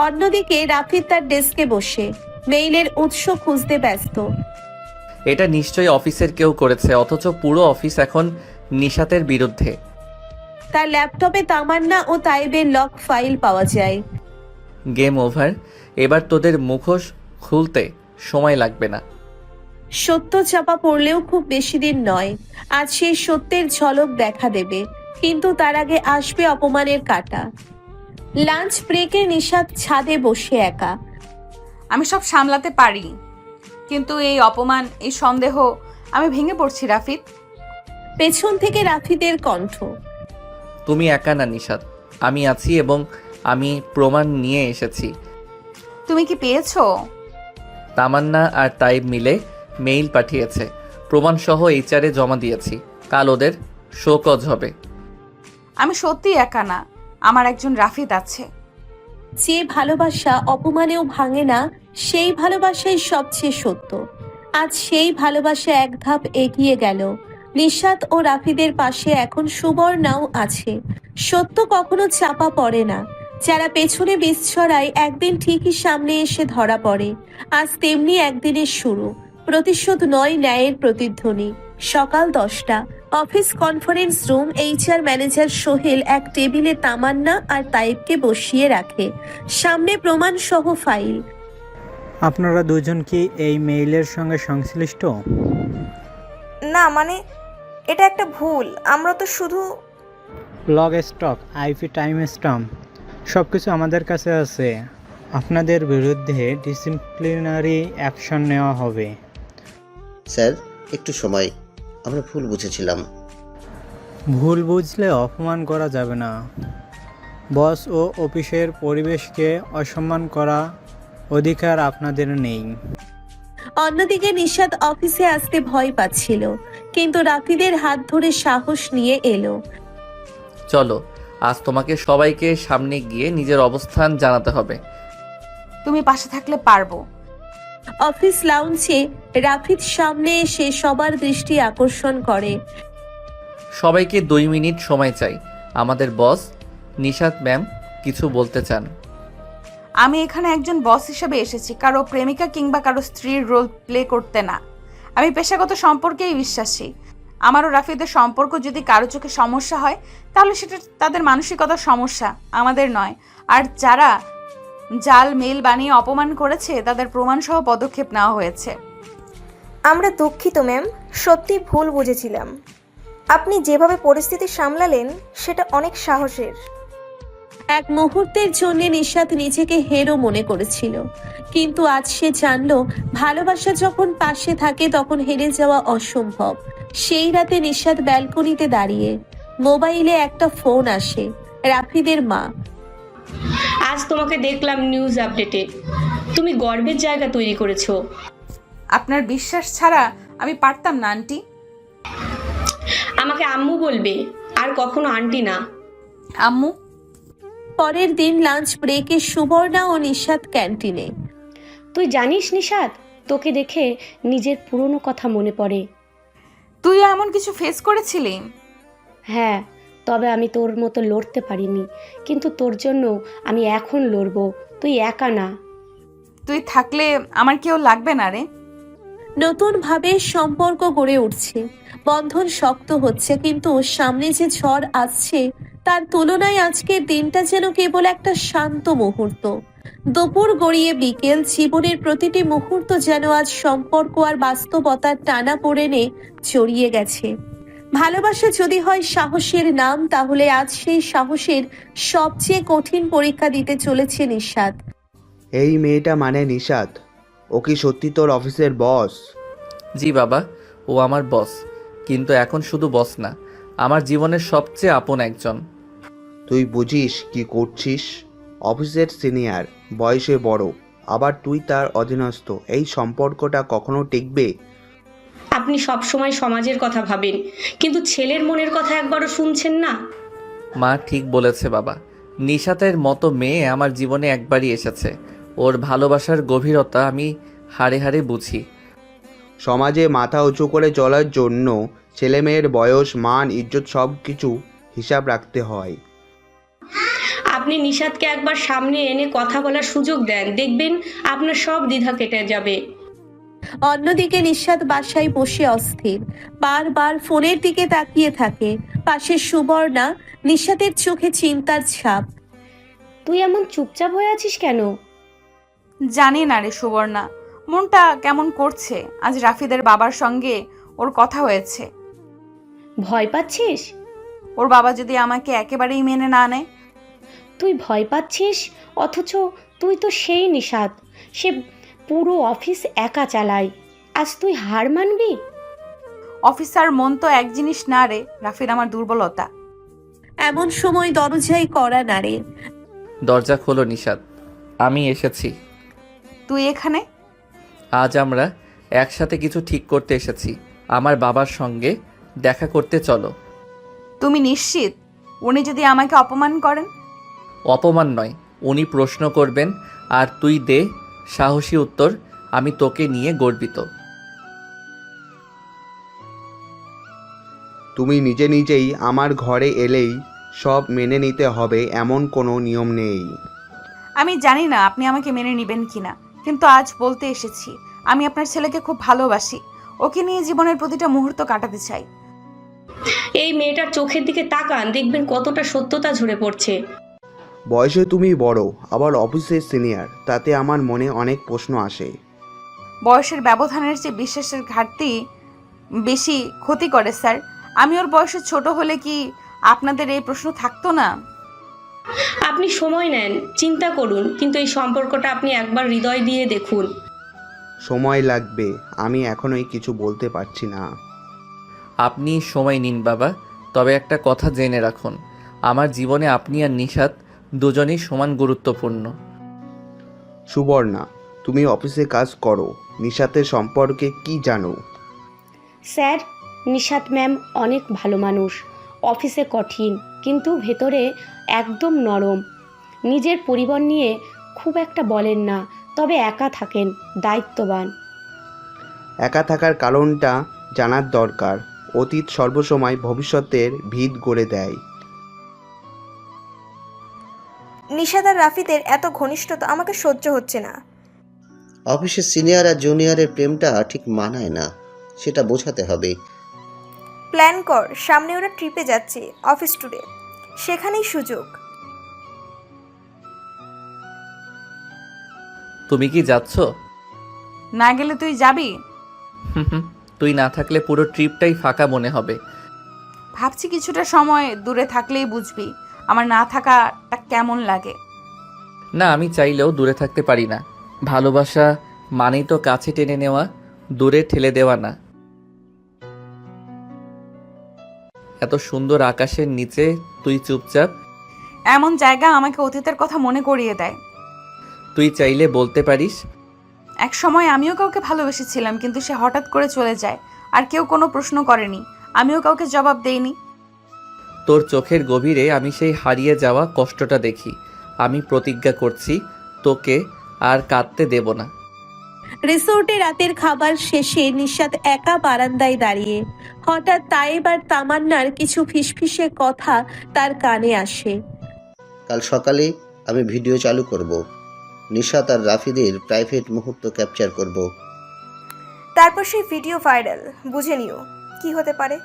অন্যদিকে রাফিদ তার ডেস্কে বসে মেইলের উৎস খুঁজতে ব্যস্ত।
এটা নিশ্চয়ই অফিসের কেউ করেছে, অথচ পুরো অফিস এখন নিশাতের বিরুদ্ধে।
তার ল্যাপটপে তামান্না ও তাইবের লক ফাইল পাওয়া যায়।
গেম ওভার, এবার তোদের মুখোশ খুলতে সময় লাগবে না।
সত্য চাপা পড়লেও খুব বেশি দিন নয়, আজ সেই সত্যের ঝলক দেখা দেবে, কিন্তু তার আগে আসবে অপমানের কাঁটা। লাঞ্চ ব্রেকে নিশাদ ছাদে বসে একা।
আমি সব সামলাতে পারি, কিন্তু এই অপমান, এই সন্দেহ, আমি ভেঙে পড়ছি রাফিদ।
পেছন থেকে রাফিদের কণ্ঠ।
তুমি একা না নিশাত, আমি আছি এবং আমি প্রমাণ নিয়ে এসেছি।
তুমি কি পেয়েছো?
তামান্না আর তাইব মিলে মেইল পাঠিয়েছে, প্রমাণসহ এইচআরে জমা দিয়েছি। কাল ওদের শোকজ হবে।
আমি সত্যি একা না, আমার একজন রাফিদ আছে।
যে ভালোবাসা অপমানেও ভাঙে না, সেই ভালোবাসাই সবচেয়ে সত্য। আজ সেই ভালোবাসা এক ধাপ এগিয়ে গেল। নিশাত ও রাফিদের পাশে এখন সুবর্ণাও আছে। সত্য কখনো চাপা পড়ে না। যারা পেছনে বিষ ছড়ায় একদিন ঠিকই সামনে এসে ধরা পড়ে। আজ তেমনি একদিনের শুরু, প্রতিশোধ নয়, ন্যায়ের প্রতিধ্বনি। সকাল 10টা, office conference room. HR manager Sohel এক টেবিলে তামান্না আর তাইবকে বসিয়ে রাখে, সামনে প্রমাণ সহ ফাইল।
আপনারা দুজন কি এই মেইলের সঙ্গে সংশ্লিষ্ট?
না, মানে এটা একটা ভুল। আমরা তো শুধু
log stock, IP time stamp সব কিছু আমাদের কাছে আছে। আপনাদের বিরুদ্ধে ডিসিপ্লিনারি অ্যাকশন নেওয়া হবে।
স্যার, একটু সময়, আমরা ভুল বুঝেছিলাম।
ভুল বুঝলে অপমান করা যাবে না। বস ও অফিসের পরিবেশকে অসম্মান করা অধিকার আপনাদের নেই।
অন্যদিকে নিশাদ অফিসে আসতে ভয় পাচ্ছিল, কিন্তু রাফিদের হাত ধরে সাহস নিয়ে এলো।
চলো, আজ তোমাকে সবাইকে সামনে গিয়ে নিজের অবস্থান জানাতে হবে।
তুমি পাশে থাকলে পারবো।
অফিস লাউঞ্জে রাফিদ সামনে এসে সবার দৃষ্টি আকর্ষণ করে।
সবাইকে 2 মিনিট সময় চাই, আমাদের বস নিশাত ম্যাম কিছু বলতে চান।
আমি এখানে একজন বস হিসেবে এসেছি, কারো প্রেমিকা কিংবা কারো স্ত্রীর রোল প্লে করতে না। আমি পেশাগত সম্পর্কেই বিশ্বাসী। আমারও রাফিদের সম্পর্ক যদি কারো চোখে সমস্যা হয় তাহলে সেটা তাদের মানসিকতার সমস্যা, আমাদের নয়। আর যারা জাল মেল বানিয়ে অপমান করেছে তাদের প্রমাণসহ পদক্ষেপ নেওয়া হয়েছে।
আমরা দুঃখিত ম্যাম, সত্যি ভুল বুঝেছিলাম। আপনি যেভাবে পরিস্থিতি সামলালেন সেটা অনেক সাহসের।
এক মুহূর্তের জন্য নিশাত নিজেকে হেরো মনে করেছিল, কিন্তু আজ সে জানলো ভালোবাসা যখন পাশে থাকে তখন হেরে যাওয়া অসম্ভব। সেই রাতে নিশাত ব্যালকনিতে দাঁড়িয়ে, মোবাইলে একটা ফোন আসে, রাফিদের মা।
আজ তোমাকে দেখলাম নিউজ আপডেটে, তুমি গর্বের জায়গা তৈরি করেছো।
আপনার বিশ্বাস ছাড়া আমি পারতাম না আন্টি।
আমাকে আম্মু বলবে, আর কখনো আন্টি না।
আম্মু।
পরের দিন লাঞ্চ ব্রেকে সুবর্ণা ও নিশাত ক্যান্টিনে।
তুই জানিস নিশাত, তোকে দেখে নিজের পুরনো কথা মনে পড়ে।
তুই এমন কিছু ফেস করেছিলি?
হ্যাঁ, তবে আমি তোর মতো লড়তে পারিনি, কিন্তু তোর জন্য আমি এখন লড়বো। তুই একা না।
তুই থাকলে আমার কেউ লাগবে না রে।
নতুন ভাবে সম্পর্ক গড়ে উঠছে, বন্ধন শক্ত হচ্ছে, কিন্তু সামনে যে ঝড় আসছে তার তুলনায় আজকের দিনটা যেন কেবল একটা শান্ত মুহূর্ত। দুপুর গড়িয়ে বিকেল, জীবনের প্রতিটি মুহূর্ত যেন আজ সম্পর্ক আর বাস্তবতার টানা পড়েনে জড়িয়ে গেছে। ভালোবাসা যদি হয় সাহসের নাম, তাহলে আজ সেই সাহসের সবচেয়ে কঠিন পরীক্ষা দিতে চলেছে নিশাত।
এই মেয়েটা মানে নিশাত, ও কি সত্যি তোর অফিসের বস?
জি বাবা, ও আমার বস, কিন্তু এখন শুধু বস না, আমার জীবনের সবচেয়ে আপন একজন।
তুই বুঝিস কি করছিস? অফিসের সিনিয়র, বয়সে বড়, আবার তুই তার অধীনস্থ। এই সম্পর্কটা কখনো টিকবে?
আপনি সবসময় সমাজের কথা ভাবেন, কিন্তু ছেলের মনের কথা একবারও শুনছেন না।
মা ঠিক বলেছে বাবা, নিশাতের মতো মেয়ে আমার জীবনে একবারই এসেছে। ওর ভালোবাসার গভীরতা আমি হাড়ে হাড়ে বুঝি।
সমাজে মাথা উঁচু করে চলার জন্য ছেলেমেয়ের বয়স, মান, ইজ্জত সব কিছু হিসাব রাখতে হয়।
আপনি নিশাতকে একবার সামনে এনে কথা বলার সুযোগ দেন, দেখবেন আপনার সব দ্বিধা কেটে যাবে।
অন্যদিকে নিশাত বাসায় বসে অস্থির, বারবার ফোনের দিকে তাকিয়ে থাকে। পাশে সুবর্ণা, নিশাতের চোখে চিন্তার ছাপ।
তুই এমন চুপচাপ হয়ে আছিস কেন?
জানি না রে সুবর্ণা, মনটা কেমন করছে। আজ রাফিদের বাবার সঙ্গে ওর কথা হয়েছে।
ভয় পাচ্ছিস?
ওর বাবা যদি আমাকে একেবারেই মেনে না নেয়?
তুই ভয় পাচ্ছিস, অথচ তুই তো সেই নিশাত, সে পুরো অফিস একা চালায়। আজ তুই হার মানবি?
অফিসার মন তো এক জিনিস না রে, রাফিদ আমার দুর্বলতা।
এমন সময় দরজায় কড়া নাড়ে।
দরজা খোলো নিশাত, আমি এসেছি।
তুই এখানে?
আজ আমরা একসাথে কিছু ঠিক করতে এসেছি। আমার বাবার সঙ্গে দেখা করতে চলো।
তুমি নিশ্চিত উনি যদি আমাকে অপমান করেন?
অপমান নয়, উনি প্রশ্ন করবেন আর তুই দে সাহসী উত্তর। আমি তোকে নিয়ে গর্বিত।
তুমি নিজে নিজেই আমার ঘরে এলেই সব মেনে নিতে হবে এমন কোনো নিয়ম নেই।
আমি জানি না আপনি আমাকে মেনে নেবেন কিনা, কিন্তু আজ বলতে এসেছি আমি আপনার ছেলেকে খুব ভালোবাসি। ওকে নিয়ে জীবনের প্রতিটা মুহূর্ত কাটাতে চাই।
এই মেয়েটার চোখের দিকে তাকান, দেখবেন কতটা সত্যতা ঝরে পড়ছে।
বয়সে তুমি বড়, আবার অফিসের সিনিয়র, তাতে আমার মনে অনেক প্রশ্ন আসে।
বয়সের ব্যবধানের চেয়ে বিশ্বাসের ঘাটতি বেশি ক্ষতি করে স্যার। আমি ওর বয়সে ছোট হলে কি আপনাদের এই প্রশ্ন থাকতো না?
আপনি সময় নেন, চিন্তা করুন, কিন্তু এই সম্পর্কটা আপনি একবার হৃদয় দিয়ে দেখুন।
সময় লাগবে, আমি এখনোই কিছু বলতে পারছি না।
আপনি সময় নিন বাবা, তবে একটা কথা জেনে রাখুন, আমার জীবনে আপনি আর নিশাত দুজনেই সমান গুরুত্বপূর্ণ।
সুবর্ণা, তুমি অফিসে কাজ করো, নিশাতের সম্পর্কে কি জানো?
স্যার, নিশাত ম্যাম অনেক ভালো মানুষ। অফিসে কঠিন, কিন্তু ভেতরে একদম নরম। নিজের পরিবার নিয়ে খুব একটা বলেন না, তবে একা থাকেন, দায়িত্ববান।
একা থাকার কারণটা জানার দরকার। অতীত সর্বসময় ভবিষ্যতের ভিত গড়ে দেয়।
নিশাদ আর রাফিদের এত ঘনিষ্ঠতা আমাকে সহ্য হচ্ছে না।
অফিসের সিনিয়র আর জুনিয়রের প্রেমটা ঠিক মানায় না, সেটা বোঝাতে হবে।
প্ল্যান কর, সামনে ওরা ট্রিপে যাচ্ছে, অফিস ট্যুরে, সেখানেই সুযোগ।
তুমি কি যাচ্ছ?
না গেলে তুই যাবি?
তুই না থাকলে পুরো ট্রিপটাই ফাঁকা মনে হবে।
ভাবছি কিছুটা সময় দূরে থাকলেই বুঝবি আমার না থাকাটা কেমন লাগে।
না, আমি চাইলেও দূরে থাকতে পারি না। ভালোবাসা মানেই তো কাছে টেনে নেওয়া, দূরে ঠেলে দেওয়া না। এত সুন্দর আকাশের নিচে তুই চুপচাপ।
এমন জায়গা আমাকে অতীতের কথা মনে করিয়ে দেয়।
তুই চাইলে বলতে পারিস।
এক সময় আমিও কাউকে ভালোবেসেছিলাম, কিন্তু সে হঠাৎ করে চলে যায়, আর কেউ কোনো প্রশ্ন করেনি, আমিও কাউকে জবাব দেইনি।
তোর চোখের গভীরে আমি সেই হারিয়ে যাওয়া কষ্টটা দেখি। আমি প্রতিজ্ঞা করছি তোকে আর কাঁদতে দেব না।
রিসোর্টে রাতের খাবার শেষে নিশাত একা বারান্দায় দাঁড়িয়ে। হঠাৎ তায়েব আর তামান্নার কিছু ফিসফিসে কথা তার কানে আসে।
কাল সকালে আমি ভিডিও চালু করব, নিশাত আর রাফিদের প্রাইভেট মুহূর্ত ক্যাপচার করব।
তারপর সেই ভিডিও ভাইরাল, বুঝে নিও কি হতে পারে।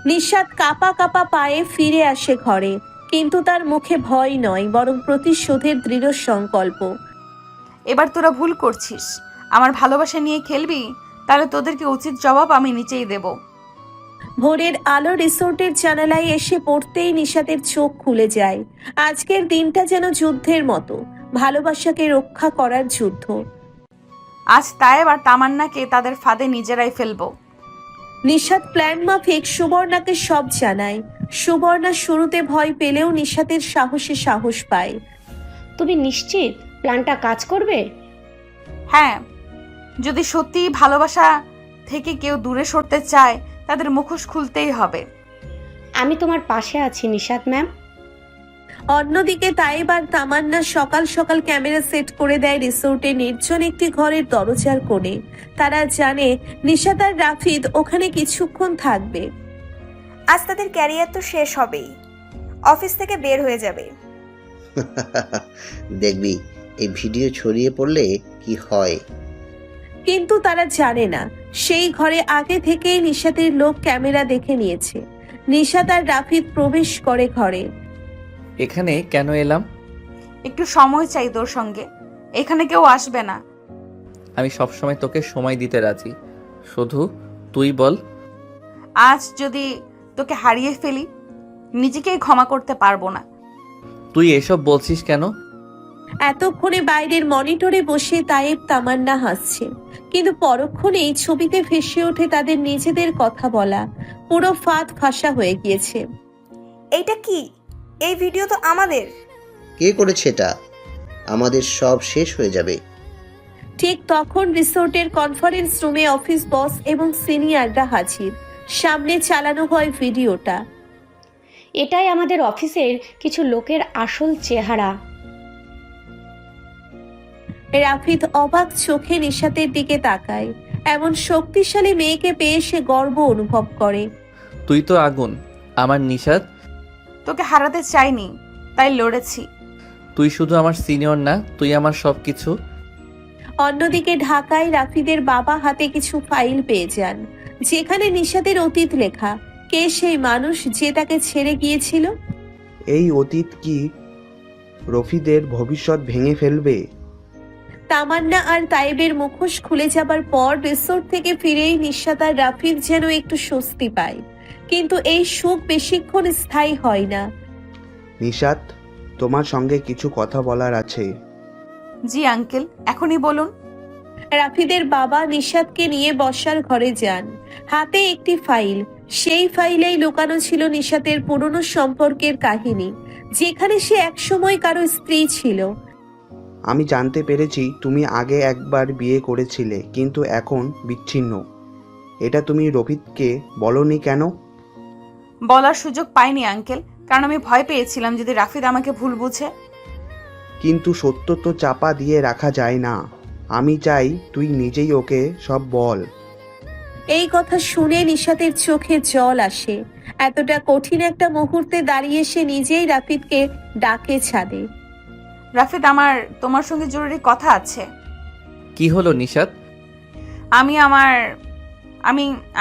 নিশাত কাঁপা কাঁপা পায়ে ফিরে আসে ঘরে, কিন্তু তার মুখে ভয় নয়, বরং প্রতিশোধের দৃঢ় সংকল্প।
এবার তোরা ভুল করছিস, আমার ভালোবাসা নিয়ে খেলবি, তাহলে তোদেরকে উচিত জবাব আমি নিচেই দেব।
ভোরের আলো রিসোর্টের জানালায় এসে পড়তেই নিশাতের চোখ খুলে যায়। আজকের দিনটা যেন যুদ্ধের মতো, ভালোবাসাকে রক্ষা করার যুদ্ধ।
আজ তায়েব আর তামান্নাকে তাদের ফাঁদে নিজেরাই ফেলবো।
নিশাত প্ল্যান মাফিক সুবর্ণাকে সব জানায়। সুবর্ণা শুরুতে ভয় পেলেও নিশাতের সাহসে সাহস পায়।
তুমি নিশ্চিত প্ল্যানটা কাজ করবে?
হ্যাঁ, যদি সত্যি ভালোবাসা থেকে কেউ দূরে সরতে চায় তাদের মুখোশ খুলতেই হবে।
আমি তোমার পাশে আছি নিশাত ম্যাম।
অন্যদিকে তাইব আর তামান্না সকাল সকাল ক্যামেরা সেট করে দেয় রিসোর্টে নির্জন একটি ঘরের দরজার কোণে। তারা জানে নিশাত আর রাফিদ ওখানে কিছুক্ষণ থাকবে।
আজ তাদের ক্যারিয়ার তো শেষ হবেই, অফিস থেকে বের হয়ে যাবে।
দেখবি এই ভিডিও ছড়িয়ে পড়লে কি হয়।
কিন্তু তারা জানে না সেই ঘরে আগে থেকেই নিশাতের লোক ক্যামেরা দেখে নিয়েছে। নিশাত আর রাফিদ প্রবেশ করে ঘরে।
এখানে কেন এলাম?
একটু সময় চাই তোর সঙ্গে, এখানে কেউ আসবে না।
আমি সবসময় তোকে সময় দিতে রাজি, শুধু তুই বল।
আজ যদি তোকে হারিয়ে ফেলি নিজেকেই ক্ষমা করতে পারবো না।
তুই এসব বলছিস কেন?
এতক্ষণে বাইরের মনিটরে বসে তায়েব তামান্না হাসছে, কিন্তু পরক্ষণেই ছবিতে ভেসে ওঠে তাদের নিজেদের কথা বলা। পুরো ফাঁদ ফাঁসা হয়ে গিয়েছে।
এইটা কি? এই ভিডিও তো আমাদের।
কে করেছে এটা? আমাদের সব শেষ হয়ে যাবে।
ঠিক তখন রিসোর্টের কনফারেন্স রুমে অফিস বস এবং সিনিয়ররা হাজির। সামনে চালানো হয় ভিডিওটা।
এটাই আমাদের অফিসের কিছু লোকের আসল চেহারা।
রাফিদ অবাক চোখে নিশাতের দিকে তাকায়। এমন শক্তিশালী মেয়েকে পেয়ে সে গর্ব অনুভব করে।
তুই তো আগুন, আমার নিশাত।
তোকে হারাতে চাইনি, তাই লড়েছি।
তুই শুধু আমার সিনিয়র না, তুই আমার সব কিছু।
অন্যদিকে ঢাকায় রাফিদের বাবা হাতে কিছু ফাইল পেয়ে যান, যেখানে নিশাতের অতীত লেখা। কে সেই মানুষ যে তাকে ছেড়ে গিয়েছিল?
এই অতীত কি রফিদের ভবিষ্যৎ ভেঙে ফেলবে?
তামান্না আর তাইবের মুখোশ খুলে যাবার পর রিসোর্ট থেকে ফিরেই নিশাত আর রাফিদ যেন একটু স্বস্তি পায়, কিন্তু এই সুখ বেশিক্ষণ স্থায়ী হয় না।
নিশাত, তোমার সঙ্গে কিছু কথা বলার আছে।
জি আঙ্কেল, এখনই বলুন।
রাফিদের বাবা নিশাতকে নিয়ে বসার ঘরে যান। হাতে একটি ফাইল, সেই ফাইলেই লুকানো ছিল নিশাতের পুরনো সম্পর্কের কাহিনী, যেখানে সে একসময় কারো স্ত্রী ছিল।
আমি জানতে পেরেছি তুমি আগে একবার বিয়ে করেছিলে, কিন্তু এখন বিচ্ছিন্ন। এটা তুমি রফিদকে বলনি কেন?
বলার সুযোগ পাইনি আঙ্কেল, কারণ আমি ভয় পেয়েছিলাম যদি রাফিদ আমাকে ভুল বুঝে।
কিন্তু সত্য তো চাপা দিয়ে রাখা যায় না। আমি চাই তুই নিজেই ওকে সব বল।
এই কথা শুনে নিশাতের চোখে জল আসে। এতটা কঠিন একটা মুহূর্তে দাঁড়িয়ে সে নিজেই রাফিদকে ডাকে ছাদে।
রাফিদ, আমার তোমার সঙ্গে জরুরি কথা আছে।
কি হলো নিশাত?
আমি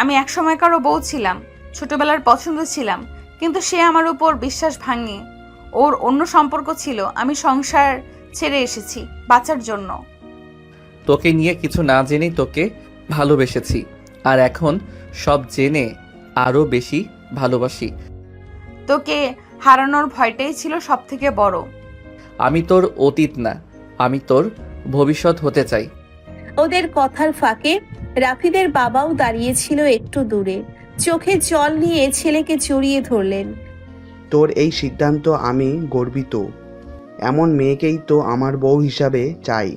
আমি এক সময়কারও বউ ছিলাম, ছোটবেলার পছন্দ ছিলাম, কিন্তু সে আমার উপর বিশ্বাস ভাঙে। ওর অন্য সম্পর্ক ছিল। আমি সংসার ছেড়ে এসেছি বাঁচার জন্য।
তোকে নিয়ে কিছু না জেনেই তোকে ভালোবেসেছি, আর এখন সব জেনে আরও বেশি ভালোবাসি।
তোকে হারানোর ভয়টাই ছিল সব থেকে বড়।
আমি তোর অতীত না, আমি তোর ভবিষ্যৎ হতে চাই।
ওদের কথার ফাঁকে রাফিদের বাবাও দাঁড়িয়েছিল একটু দূরে, চোখে জল নিয়ে ছেলেকে জড়িয়ে ধরলেন।
তোর এই সিদ্ধান্ত আমি গর্বিত। এমন মেয়েকেই তো আমার বউ হিসাবে চাই।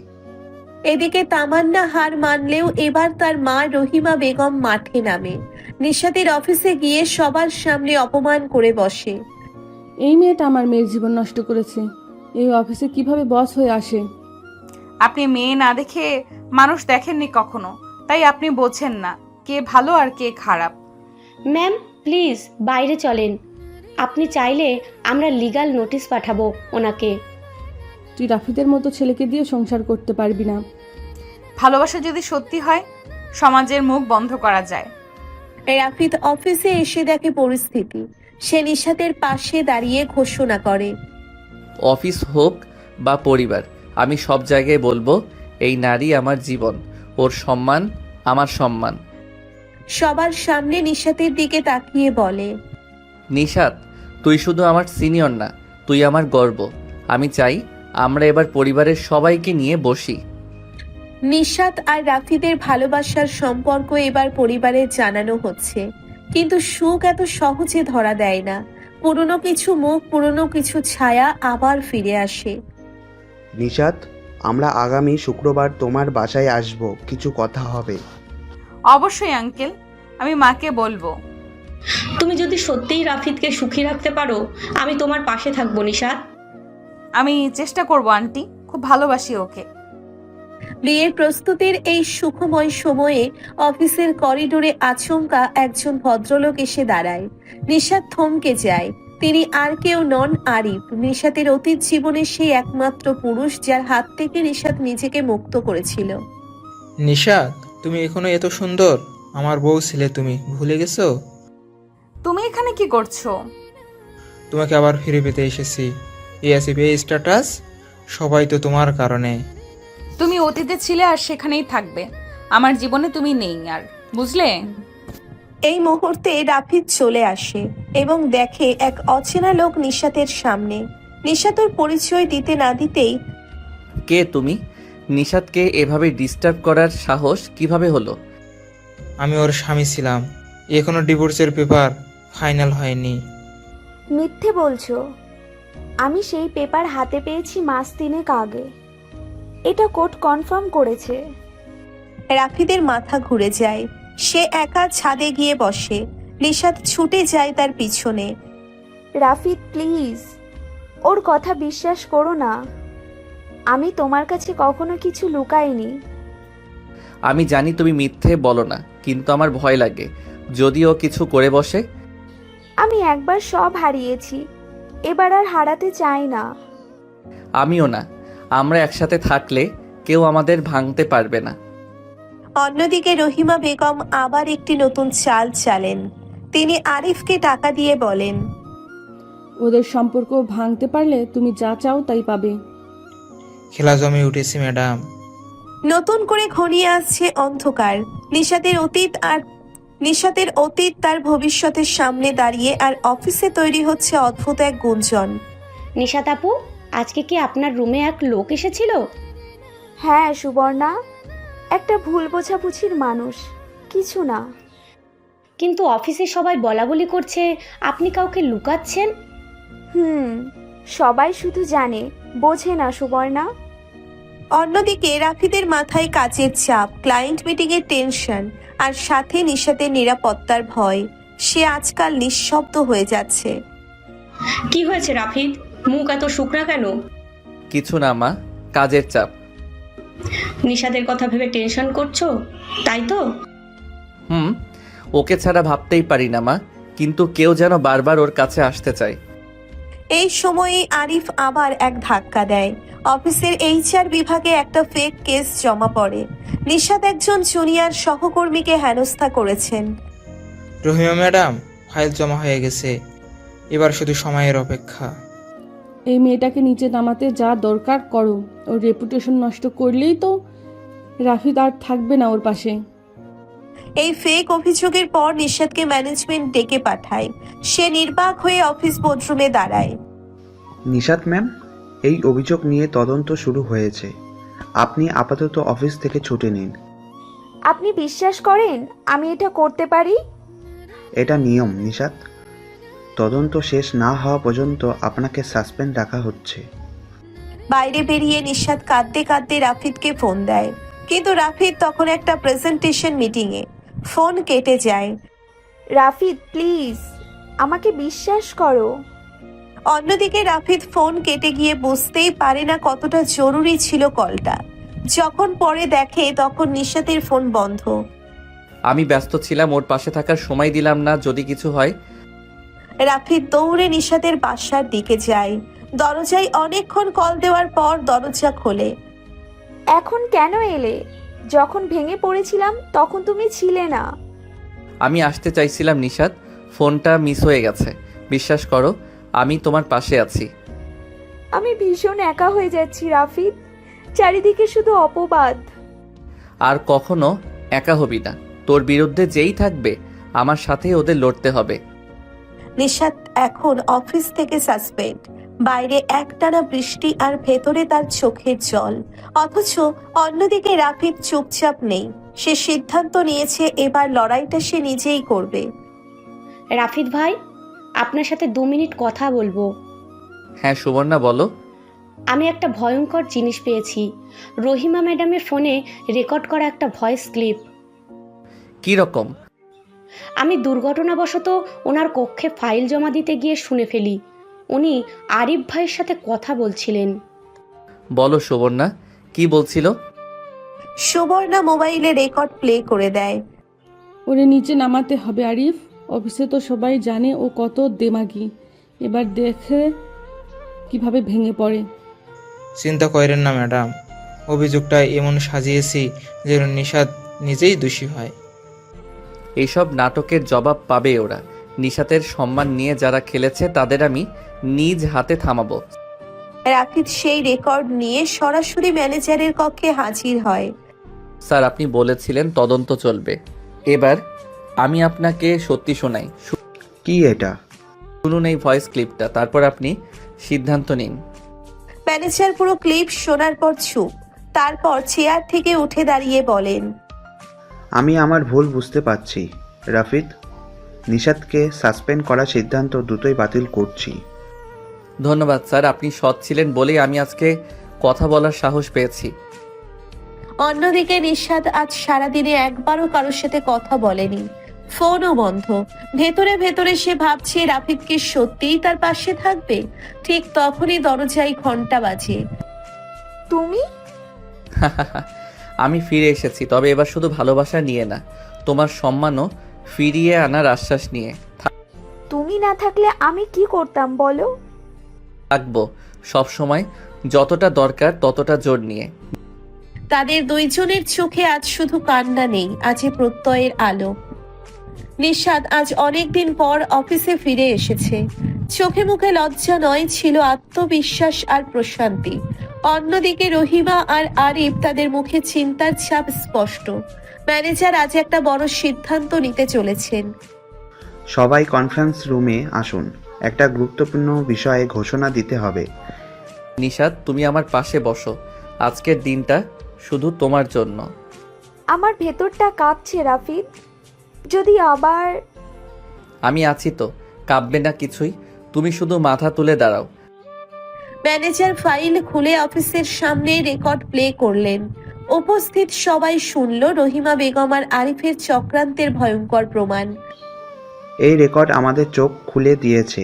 এদিকে তামান্না হার মানলেও এবার তার মা রহিমা বেগম মাঠে নামে। নিশাতের অফিসে গিয়ে সবার সামনে অপমান করে বসে।
এই মেয়েটা আমার মেয়ের জীবন নষ্ট করেছে। এই অফিসে কিভাবে বস হয়ে আসে?
আপনি মেয়ে না দেখে মানুষ দেখেননি কখনো, তাই আপনি বোঝেন না কে ভালো আর কে খারাপ।
ম্যাম প্লিজ বাইরে চলেন, আপনি চাইলে আমরা লিগ্যাল নোটিশ পাঠাবো ওনাকে।
তুই রাফিদের মতো ছেলেকে দিয়ে সংসার করতে পারবি না।
ভালোবাসা যদি সত্যি হয়, সমাজের মুখ বন্ধ করা যায়।
রাফিদ অফিসে এসে দেখে পরিস্থিতি। সে নিশাতের পাশে দাঁড়িয়ে ঘোষণা করে,
অফিস হোক বা পরিবার, আমি সব জায়গায় বলবো এই নারী আমার জীবন, ওর সম্মান আমার সম্মান।
সবার সামনে নিশাতের দিকে তাকিয়ে বলে,
নিশাত, তুই শুধু আমার সিনিয়র না, তুই আমার গর্ব। আমি চাই আমরা এবার পরিবারের সবাইকে নিয়ে বসি।
নিশাত আর রাফিদের ভালোবাসার সম্পর্ক এবার পরিবারে জানানো হচ্ছে, কিন্তু সুখ এত সহজে ধরা দেয় না। পুরনো কিছু মুখ, পুরনো কিছু ছায়া আবার ফিরে আসে।
নিশাত, আমরা আগামী শুক্রবার তোমার বাসায় আসব, কিছু কথা হবে।
অবশ্যই আঙ্কেল, আমি মাকে বলবো।
তুমি যদি সত্যিই রাফিদকে সুখী রাখতে পারো, আমি তোমার পাশে থাকবো নিশাত।
আমি চেষ্টা করব আন্টি, খুব ভালোবাসি ওকে।
বিয়ের প্রস্তুতির এই সুখময় সময়ে অফিসের করিডোরে আচমকা একজন ভদ্রলোক এসে দাঁড়ায়। নিশাত থমকে যায়। তিনি আর কেউ নন, আরিফ, নিশাতের অতীত জীবনে সেই একমাত্র পুরুষ যার হাত থেকে নিশাত নিজেকে মুক্ত করেছিল।
নিশাত, তুমি এখনো এত সুন্দর। আমার বউ ছিলে তুমি, ভুলে গেছো?
তুমি এখানে কি করছো?
তোমাকে আবার ফিরে পেতে এসেছি। এই আসিফ, এই স্ট্যাটাস সবাই তো তোমার কারণে।
তুমি অতীতে ছিলে আর সেখানেই থাকবে। আমার জীবনে তুমি নেই আর, বুঝলে?
এই মুহূর্তে রাফিদ চলে আসে এবং দেখে এক অচেনা লোক নিশাতের সামনে। নিশাতের পরিচয় দিতে না দিতেই,
কে তুমি? নিশাতকে এভাবে ডিস্টার্ব করার সাহস কিভাবে হলো?
আমি ওর স্বামী ছিলাম। এখনো ডিভোর্সের পেপার ফাইনাল হয়নি।
মিথ্যে বলছো। আমি সেই পেপার হাতে পেয়েছি মাস 3 আগে। এটা কোর্ট কনফার্ম করেছে।
রাফিদের মাথা ঘুরে যায়। সে একা ছাদে গিয়ে বসে। নিশাত ছুটে যায় তার পিছনে।
রাফিদ প্লিজ, ওর কথা বিশ্বাস করো না। আমি তোমার কাছে কখনো কিছু লুকাইনি।
আমি জানি তুমি মিথ্যে বলো না, কিন্তু আমার ভয় লাগে যদি ও কিছু করে বসে।
আমি একবার সব হারিয়েছি, এবার আর হারাতে চাই না।
আমিও না। আমরা একসাথে থাকলে কেউ আমাদের ভাঙতে পারবে না।
অন্যদিকে রহিমা বেগম আবার একটি নতুন চাল চালেন। তিনি আরিফকে টাকা দিয়ে বলেন,
ওদের সম্পর্ক ভাঙতে পারলে তুমি যা চাও তাই পাবে।
খেলা জমে উঠেছে ম্যাডাম।
নতুন করে ঘনিয়ে আসছে অন্ধকার। নিশাতের অতীত তার ভবিষ্যতের সামনে দাঁড়িয়ে, আর অফিসে তৈরি হচ্ছে অদ্ভুত এক গুঞ্জন।
নিশাত আপু, আজকে কি আপনার রুমে এক লোক এসেছিল?
হ্যাঁ সুবর্ণা, একটা ভুল বোঝাবুঝির মানুষ, কিছু না।
কিন্তু অফিসে সবাই বলাবলি করছে আপনি কাউকে লুকাচ্ছেন।
সবাই শুধু জানে, বোঝে না সুবর্ণা।
অন্যদিকে রাফিদের মাথায় কাজের চাপ, ক্লায়েন্ট মিটিং এর টেনশন, আর সাথে নিশাতের নিরাপত্তার ভয়। সে আজকাল নিঃশব্দ হয়ে যাচ্ছে।
কি হয়েছে রাফিদ, মুখ এত শুকনা কেন?
কিছু না মা, কাজের চাপ।
নিশাদের কথা ভেবে টেনশন করছো, তাই তো?
ওকে ছাড়া ভাবতেই পারি না মা, কিন্তু কেউ যেন বারবার ওর কাছে আসতে চায়।
এই সময়ে আরিফ আবার এক ধাক্কা দেয়। অফিসের HR বিভাগে একটা ফেক কেস জমা পড়ে। নিশাত একজন জুনিয়র সহকর্মীকে হেনস্থা করেছেন।
রহিমা ম্যাডাম, ফাইল জমা হয়ে গেছে, এবার শুধু সময়ের অপেক্ষা।
এই মেয়েটাকে নিচে নামাতে যা দরকার করো, ওর রেপুটেশন নষ্ট করলেই তো রাফিদ আর থাকবে না ওর পাশে।
এই ফেক অভিযোগের পর নিশাতকে ম্যানেজমেন্ট ডেকে পাঠায়। সে নির্বাক হয়ে অফিস বোর্ডরুমে দাঁড়ায়।
নিশাত ম্যাম, এই অভিযোগ নিয়ে তদন্ত শুরু হয়েছে। আপনি আপাতত অফিস থেকে ছুটি নিন।
আপনি বিশ্বাস করেন আমি এটা করতে পারি?
এটা নিয়ম নিশাত। তদন্ত শেষ না হওয়া পর্যন্ত আপনাকে সাসপেন্ড রাখা হচ্ছে।
বাইরে বেরিয়ে নিশাত কাঁদতে কাঁদতে রাফিদকে ফোন দেয়, কিন্তু রাফিদ তখন একটা প্রেজেন্টেশন মিটিংয়ে। ফোন কেটে যায়।
রাফিদ প্লিজ, আমাকে বিশ্বাস করো।
অন্যদিকে রাফিদ ফোন কেটে গিয়ে বুঝতেই পারে না কতটা জরুরি ছিল কলটা। যখন পরে দেখে তখন নিশাতের ফোন বন্ধ।
আমি ব্যস্ত ছিলাম, ওর পাশে থাকার সময় দিলাম না, যদি কিছু হয়।
রাফিদ দৌড়ে নিশাতের বাসার দিকে যায়। দরজায় অনেকক্ষণ কল দেওয়ার পর দরজা খোলে।
এখন কেন এলে? যখন ভেঙে পড়েছিলাম তখন তুমি ছিলে না।
আমি আসতে চাইছিলাম নিশাত, ফোনটা মিস হয়ে গেছে। বিশ্বাস করো, আমি তোমার পাশে আছি।
আমি ভীষণ একা হয়ে যাচ্ছি রাফিদ, চারিদিকে শুধু অপবাদ।
আর কখনো একা হবি না। তোর বিরুদ্ধে যেই থাকবে আমার সাথে ওদের লড়তে হবে।
নিশাত এখন অফিস থেকে সাসপেন্ড। বাইরে একটানা বৃষ্টি আর ভেতরে তার চোখের জল। অথচ অন্যদিকে রাফিদ চুপচাপ নেই। সে সিদ্ধান্ত নিয়েছে এবার লড়াইটা সে নিজেই করবে।
রাফিদ ভাই, আপনার সাথে 2 মিনিট কথা বলবো।
হ্যাঁ সুবর্ণা, বলো।
আমি একটা ভয়ঙ্কর জিনিস পেয়েছি। রহিমা ম্যাডামের ফোনে রেকর্ড করা একটা ভয়েস ক্লিপ।
কি রকম?
আমি দুর্ঘটনাবশত ওনার কক্ষে ফাইল জমা দিতে গিয়ে শুনে ফেলি। উনি আরিফ ভাইয়ের সাথে কথা বলছিলেন।
বলো সুবর্ণা, কি বলছিল?
সুবর্ণা মোবাইলে রেকর্ড প্লে করে দেয়।
ওরে নিচে নামাতে হবে আরিফ, অফিসে তো সবাই জানে ও কত দেমাগি। এবার দেখে কিভাবে ভেঙে পড়ে।
চিন্তা করেন না ম্যাডাম, অভিযোগটা এমন সাজিয়েছি যেন নিশাত নিজেই দোষী হয়।
এইসব নাটকের জবাব পাবে ওরা। নিশাতের সম্মান নিয়ে যারা খেলেছে তাদের আমি নিজ হাতে থামাবো।
রাফিদ সেই রেকর্ড নিয়ে সরাসরি ম্যানেজারের কক্ষে হাজির হয়।
স্যার, আপনি বলেছিলেন তদন্ত চলবে। এবার আমি আপনাকে সত্যি শোনাই।
কি এটা?
শুনুন এই ভয়েস ক্লিপটা, তারপর আপনি সিদ্ধান্ত নিন।
ম্যানেজার পুরো ক্লিপ শোনার পর চুপ। তারপর চেয়ার থেকে উঠে দাঁড়িয়ে বলেন,
আমি আমার ভুল বুঝতে পারছি রাফিদ। নিশাতকে সাসপেন্ড করার সিদ্ধান্ত দ্রুতই বাতিল করছি।
ধন্যবাদ স্যার, আপনি সৎ ছিলেন বলেই আমি আজকে কথা বলার সাহস পেয়েছি।
অন্যদিকে নিশাত আজ সারাদিনে একবারও কারোর সাথে কথা বলেনি। ফোনও বন্ধ। ভেতরে ভেতরে সে ভাবছে রাফিদকে সত্যিই তার পাশে থাকবে। ঠিক তখনই দরজায় ঘন্টা বাজে।
তুমি?
আমি ফিরে এসেছি, তবে এবার শুধু ভালোবাসা নিয়ে না, তোমার সম্মানও ফিরিয়ে আনার আশ্বাস নিয়ে।
তুমি না থাকলে আমি কি করতাম বলো?
থাকবো সবসময়, যতটা দরকার ততটা জোর নিয়ে।
তাদের দুইজনের চোখে আজ শুধু কান্না নেই, আছে প্রত্যয়ের আলো। নিশাত আজ অনেকদিন পর অফিসে ফিরে এসেছে। চোখে মুখে লজ্জা নয়, ছিল আত্মবিশ্বাস আর প্রশান্তি। অন্যদিকে রহিমা আর আরিফ, তাদের মুখে চিন্তার ছাপ স্পষ্ট। ম্যানেজার আজ একটা বড় সিদ্ধান্ত নিতে চলেছেন।
সবাই কনফারেন্স রুমে আসুন, একটা গুরুত্বপূর্ণ বিষয়ে ঘোষণা দিতে হবে।
নিশাত, তুমি আমার পাশে বসো। আজকের দিনটা শুধু তোমার জন্য।
আমার ভেতরটা কাঁপছে রাফিদ, যদি আবার।
আমি আছি তো, কাঁপবে না কিছুই। তুমি শুধু মাথা তুলে দাঁড়াও।
ম্যানেজার ফাইল খুলে অফিসের সামনে রেকর্ড প্লে করলেন। উপস্থিত সবাই শুনল রহিমা বেগম আর আরিফের চক্রান্তের ভয়ঙ্কর প্রমাণ।
এই রেকর্ড আমাদের চোখ খুলে দিয়েছে।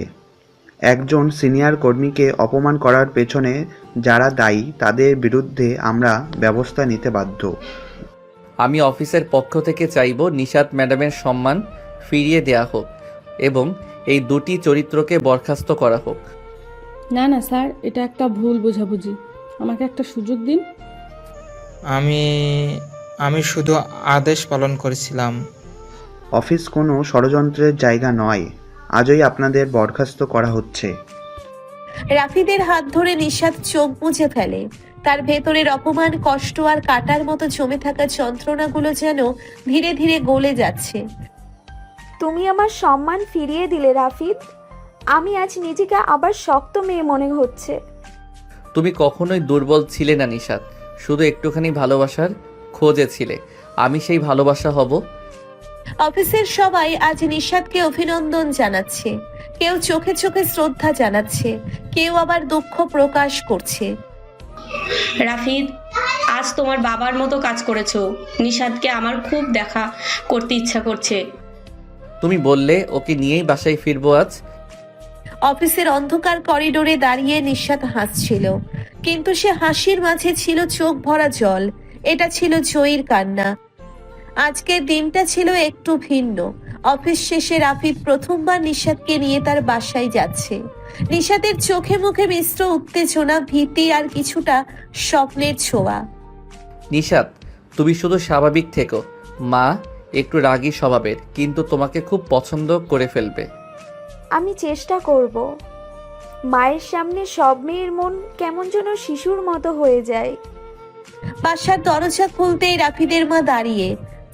একজন সিনিয়র কর্মীকে অপমান করার পেছনে যারা দায়ী তাদের বিরুদ্ধে আমরা ব্যবস্থা নিতে বাধ্য।
আমি অফিসের পক্ষ থেকে চাইব নিশাত ম্যাডামের সম্মান ফিরিয়ে দেয়া হোক এবং এই দুটি চরিত্রকে বরখাস্ত করা হোক।
না না স্যার, এটা একটা ভুল বোঝাবুঝি, আমাকে একটা সুযোগ দিন।
আমি আমি শুধু আদেশ পালন করেছিলাম।
অফিস কোনো ষড়যন্ত্রের জায়গা নয়। আজই আপনাদের বরখাস্ত করা হচ্ছে।
রাফিদের হাত ধরে নিশাত চোখ বুজে ফেলে। তার ভেতরের অপমান, কষ্ট আর কাটার মতো জমে থাকা যন্ত্রণাগুলো যেন ধীরে ধীরে গলে যাচ্ছে।
তুমি আমার সম্মান ফিরিয়ে দিলে রাফিদ। আমি আজ নিজেকে আবার শক্ত মেয়ে মনে হচ্ছে।
তুমি কখনোই দুর্বল ছিলে না নিশাত, শুধু একটুখানি ভালোবাসার খোঁজে ছিলে। আমি সেই ভালোবাসা হব।
অফিসের সবাই আজ নিশাতকে অভিনন্দন জানাচ্ছে। কেউ চোখে চোখে শ্রদ্ধা জানাচ্ছে, কেউ আবার দুঃখ প্রকাশ করছে।
রাফিদ, আজ তোমার বাবার মতো কাজ করেছো। নিশাদকে আমার খুব দেখা করতে ইচ্ছা করছে।
তুমি বললে ওকে নিয়েই বাসায় ফিরবো আজ।
অফিসের অন্ধকার করিডোরে দাঁড়িয়ে নিশাত হাসছিল, কিন্তু সে হাসির মাঝে ছিল চোখ ভরা জল। এটা ছিল জয়ীর কান্না। আজকের দিনটা ছিল একটু ভিন্ন। অফিস শেষে রাফিদ প্রথমবার নিশাতকে নিয়ে তার বাসায় যাচ্ছে। নিশাতের চোখে মুখে মিশ্র উত্তেজনা, ভীতি আর কিছুটা স্বপ্নের ছোঁয়া।
নিশাত, তুমি শুধু স্বাভাবিক থেকো। মা একটু রাগী স্বভাবের, কিন্তু তোমাকে খুব পছন্দ করে ফেলবে।
আমি চেষ্টা করব। মায়ের সামনে সব মেয়ের মন কেমন যেন শিশুর মতো হয়ে যায়।
বাসার দরজা খুলতেই রাফিদের মা দাঁড়িয়ে,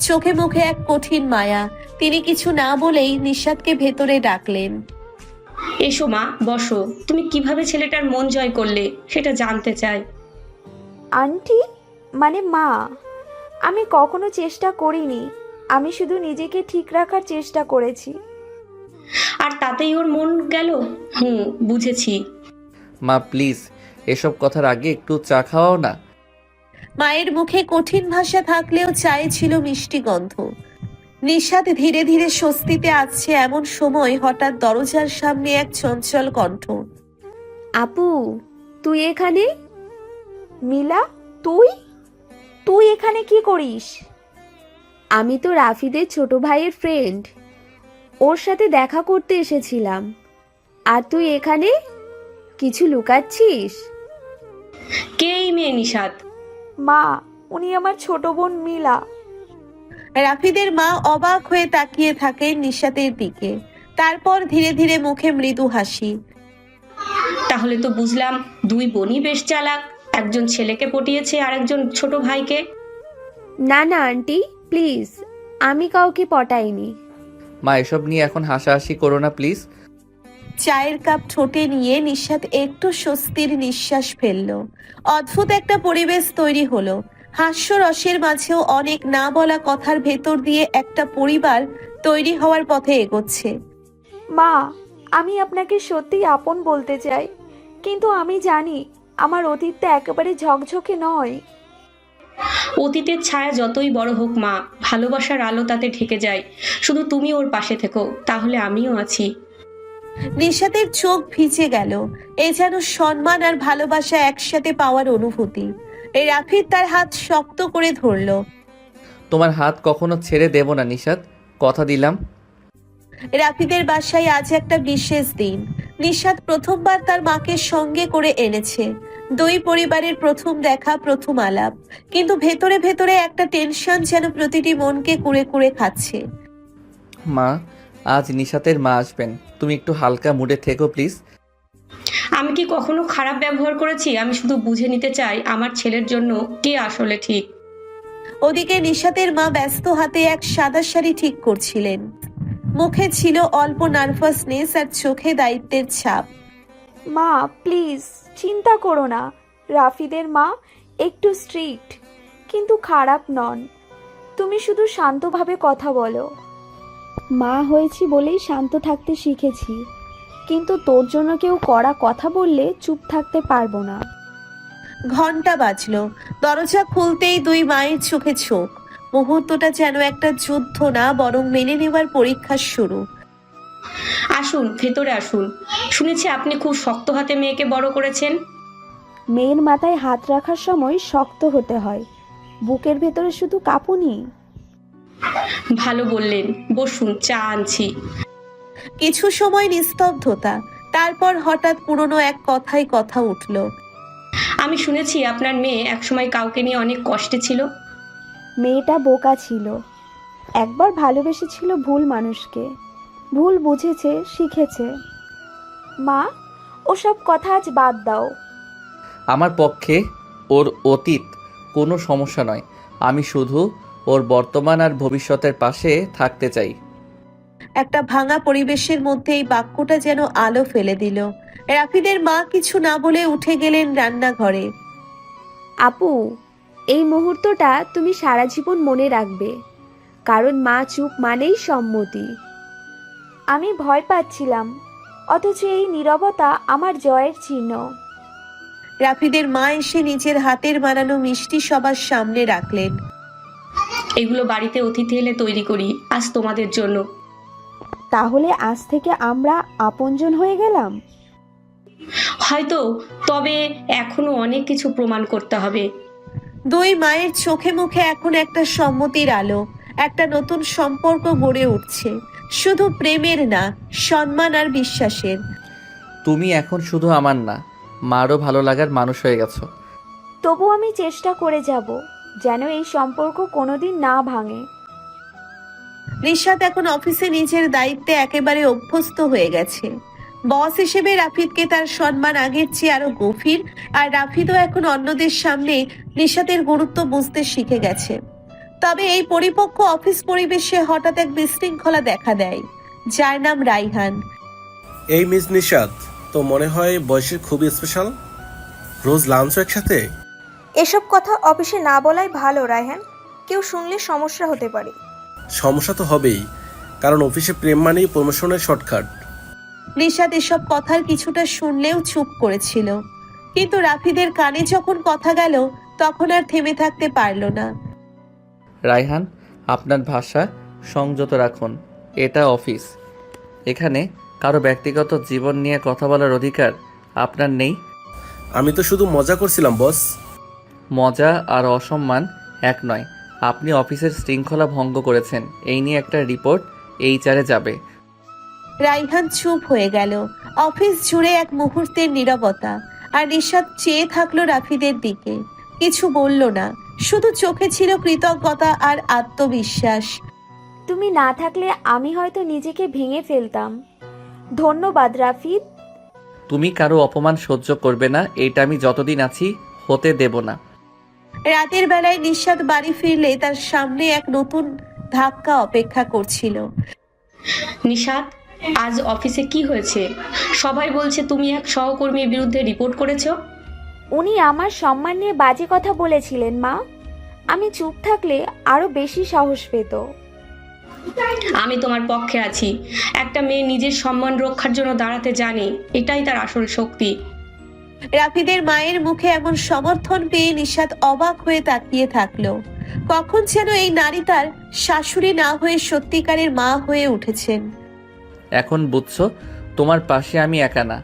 চোখে মুখে এক কঠিন মায়া। তিনি কিছু না বলেই নিশাতকে ভেতরে ডাকলেন।
এসো মা, বসো। তুমি কিভাবে ছেলেটার মন জয় করলে সেটা জানতে চাই।
আন্টি, মানে মা, আমি কখনো চেষ্টা করিনি। আমি শুধু নিজেকে ঠিক রাখার চেষ্টা করেছি।
আর তাতেই ওর মন গেল? বুঝেছি।
মা প্লিজ, এসব কথার আগে একটু চা খাওয়াও না।
মায়ের মুখে কঠিন ভাষা থাকলেও চায়ে ছিল মিষ্টি গন্ধ। নিশাত ধীরে ধীরে স্বস্তিতে আসছে এমন সময় হঠাৎ দরজার সামনে এক চঞ্চল কণ্ঠ।
আপু, তুই এখানে? মিলা, তুই তুই এখানে কি করিস? আমি তো রাফিদের ছোট ভাইয়ের ফ্রেন্ড, ওর সাথে দেখা করতে এসেছিলাম। আর তুই এখানে কিছু লুকাচ্ছিস?
কে এই মেয়ে নিশাত?
মা, উনি আমার ছোট বোন মিলা।
রাফিদের মা অবাক হয়ে তাকিয়ে থাকে নিশাতের দিকে, তারপর ধীরে ধীরে মুখে মৃদু হাসি।
তাহলে তো বুঝলাম দুই বোনই বেশ চালাক। একজন ছেলেকে পটিয়েছে আর একজন ছোট ভাইকে।
না না আন্টি, প্লিজ, আমি কাউকে পটাইনি।
মা এসব নিয়ে এখন হাসাহাসি করো না প্লিজ।
চায়ের কাপ ঠোঁটে নিয়ে নিশাত একটু স্বস্তির নিঃশ্বাস ফেলল। অদ্ভুত একটা পরিবেশ তৈরি হলো। হাস্যরসের মাঝেও অনেক না বলা কথার ভেতর দিয়ে একটা পরিবার তৈরি হওয়ার পথে এগোচ্ছে।
মা, আমি আপনাকে সত্যিই আপন বলতে চাই, কিন্তু আমি জানি আমার অতীতটা একেবারে ঝকঝকে নয়।
অতীতের ছায়া যতই বড় হোক মা, ভালোবাসার আলো তাতে ঢেকে যায়। শুধু তুমি ওর পাশে থেকো, তাহলে আমিও আছি।
নিশাতের চোখ ভিজে গেল। এ যেন সম্মান আর ভালোবাসা একসাথে পাওয়ার অনুভূতি। এই রাফিদ তার হাত শক্ত করে ধরল।
তোমার হাত কখনো ছেড়ে দেব না নিশাত, কথা দিলাম।
রাফিদের বাসায় আজ একটা বিশেষ দিন। নিশাত প্রথমবার তার মাকে সঙ্গে করে এনেছে। দুই পরিবারের প্রথম দেখা, প্রথম আলাপ, কিন্তু ভেতরে ভেতরে একটা টেনশন যেন প্রতিটি মনকে কুড়ে কুড়ে খাচ্ছে।
মা, আজ নিশাতের মা আসবেন, তুমি একটু হালকা মুডে থেকো প্লিজ।
আমি কি কখনো খারাপ ব্যবহার করেছি? আমি শুধু বুঝে নিতে চাই আমার ছেলের জন্য কে আসলে ঠিক।
ওদিকে নিশাতের মা ব্যস্ত হাতে এক সাদা শাড়ি ঠিক করছিলেন। মুখে ছিল অল্প নার্ভাসনেস আর চোখে দায়িত্বের ছাপ।
মা প্লিজ, চিন্তা করো না। রাফিদের মা একটু স্ট্রিক্ট, কিন্তু খারাপ নন। তুমি শুধু শান্তভাবে কথা বলো। মা হয়েছি বলেই শান্ত থাকতে শিখেছি, কিন্তু তোর জন্য কেউ কড়া কথা বললে চুপ থাকতে পারবো না।
ঘন্টা বাজলো। দরজা খুলতেই দুই মায়ের চোখে চোখ। মুহূর্তটা যেন একটা যুদ্ধ না, বরং মেনে নেওয়ার পরীক্ষার শুরু।
আসুন, ভেতরে আসুন। শুনেছি আপনি খুব শক্ত হাতে মেয়েকে বড় করেছেন।
মেয়ের মাথায় হাত রাখার সময় শক্ত হতে হয়, বুকের ভেতরে শুধু কাঁপুনি।
ভালো বললেন, বসুন, চা আনছি।
কিছু সময় নিস্তব্ধতা, তারপর হঠাৎ পুরনো এক কথায় কথা উঠল।
আমি শুনেছি আপনার মেয়ে একসময় কাউকে নিয়ে অনেক কষ্টে ছিল।
মেয়েটা বোকা ছিল, একবার ভালোবেসেছিল ভুল মানুষকে, ভুল বুঝেছে, শিখেছে। মা, ওসব কথা আজ বাদ দাও।
আমার পক্ষে ওর অতীত কোনো সমস্যা নয়, আমি শুধু ওর বর্তমান আর ভবিষ্যতের পাশে থাকতে চাই।
একটা ভাঙা পরিবেশের মধ্যে এই বাক্যটা যেন আলো ফেলে দিল। রাফিদের মা কিছু না বলে উঠে গেলেন রান্নাঘরে।
আপু, এই মুহূর্তটা তুমি সারা জীবন মনে রাখবে, কারণ মা চুপ মানেই সম্মতি। আমি ভয় পাচ্ছিলাম, অথচ এই নীরবতা আমার জয়ের চিহ্ন।
রাফিদের মা এসে নিজের হাতের বানানো মিষ্টি সবার সামনে রাখলেন।
এগুলো বাড়িতে অতিথি এলে তৈরি করি আজ তোমাদের জন্য।
তাহলে আজ থেকে আমরা আপনজন হয়ে গেলাম?
হয়তো, তবে এখনো অনেক কিছু প্রমাণ করতে হবে।
দুই মায়ের চোখে মুখে এখন একটা সম্মতির আলো, একটা নতুন সম্পর্ক গড়ে উঠছে, শুধু প্রেমের না, সম্মান আর বিশ্বাসের।
তুমি এখন শুধু আমার না, মারও ভালো লাগার মানুষ হয়ে গেছো।
তবু আমি চেষ্টা করে যাব যেন এই সম্পর্ক কোনোদিন না ভাঙে।
নিশাত এখন অফিসে নিজের দায়িত্বে একেবারে অভ্যস্ত হয়ে গেছে। বস হিসেবে রাফিদকে তার সম্মান আগের চেয়ে আরো গভীর, আর রাফিদও এখন অন্যদের সামনে নিশাতের গুরুত্ব বুঝতে শিখে গেছে। তবে এই পরিপক্ক অফিস পরিবেশে হঠাৎ এক বিশৃঙ্খলা দেখা দেয়, যার নাম রাইহান।
এই মিস নিশাত তো মনে হয় বয়সের খুবই স্পেশাল, রোজ লাঞ্চও একসাথে।
এসব কথা অফিসে না বলাই ভালো রায়হান, কেউ শুনলে সমস্যা হতে পারে।
সমস্যা তো হবেই, কারণ অফিসে প্রেম মানেই প্রমোশনের শর্টকাট।
নিশাত এসব কথার কিছুটা শুনলেও চুপ করেছিল, কিন্তু রাফিদের কানে যখন কথা গেল তখন আর থেমে থাকতে পারল না।
রায়হান, আপনার ভাষা সংযত রাখুন, এটা অফিস, এখানে কারো ব্যক্তিগত জীবন নিয়ে কথা বলার অধিকার আপনার নেই।
আমি তো শুধু মজা করছিলাম বস।
মজা আর অসম্মান এক নয়, আপনি অফিসের শৃঙ্খলা ভঙ্গ করেছেন, এই নিয়ে একটা রিপোর্ট HR-এ যাবে।
রাইহান চুপ হয়ে গেল। অফিস জুড়ে এক মুহূর্তের নীরবতা, আর নিশাত চেয়ে থাকলো রাফিদের দিকে, কিছু বলল না, শুধু চোখে ছিল কৃতজ্ঞতা আর আত্মবিশ্বাস।
তুমি না থাকলে আমি হয়তো নিজেকে ভেঙে ফেলতাম। ধন্যবাদ রাফিদ।
তুমি কারো অপমান সহ্য করবে না, এইটা আমি যতদিন আছি হতে দেব না।
রাতের বেলায় নিশাত বাড়ি ফিরলে তার সামনে এক নতুন ধাক্কা অপেক্ষা করছিল।
নিশাত, আজ অফিসে কি হয়েছে? সবাই বলছে তুমি এক সহকর্মীর বিরুদ্ধে রিপোর্ট করেছো।
উনি আমার সম্মান নিয়ে বাজে কথা বলেছিলেন মা। আমি চুপ থাকলে আরো বেশি সাহস পেত।
আমি তোমার পক্ষে আছি। একটা মেয়ে নিজের সম্মান রক্ষার জন্য দাঁড়াতে জানে, এটাই তার আসল শক্তি।
রাফিদের মায়ের মুখে এমন সমর্থন পেয়ে নিশাত অবাক হয়ে তাকিয়ে থাকলো। কখন যেন এই নারী তার শাশুড়ি না হয়ে সত্যিকারের মা হয়ে উঠেছেন।
এখন বুঝছো, তোমার পাশে আমি একা না,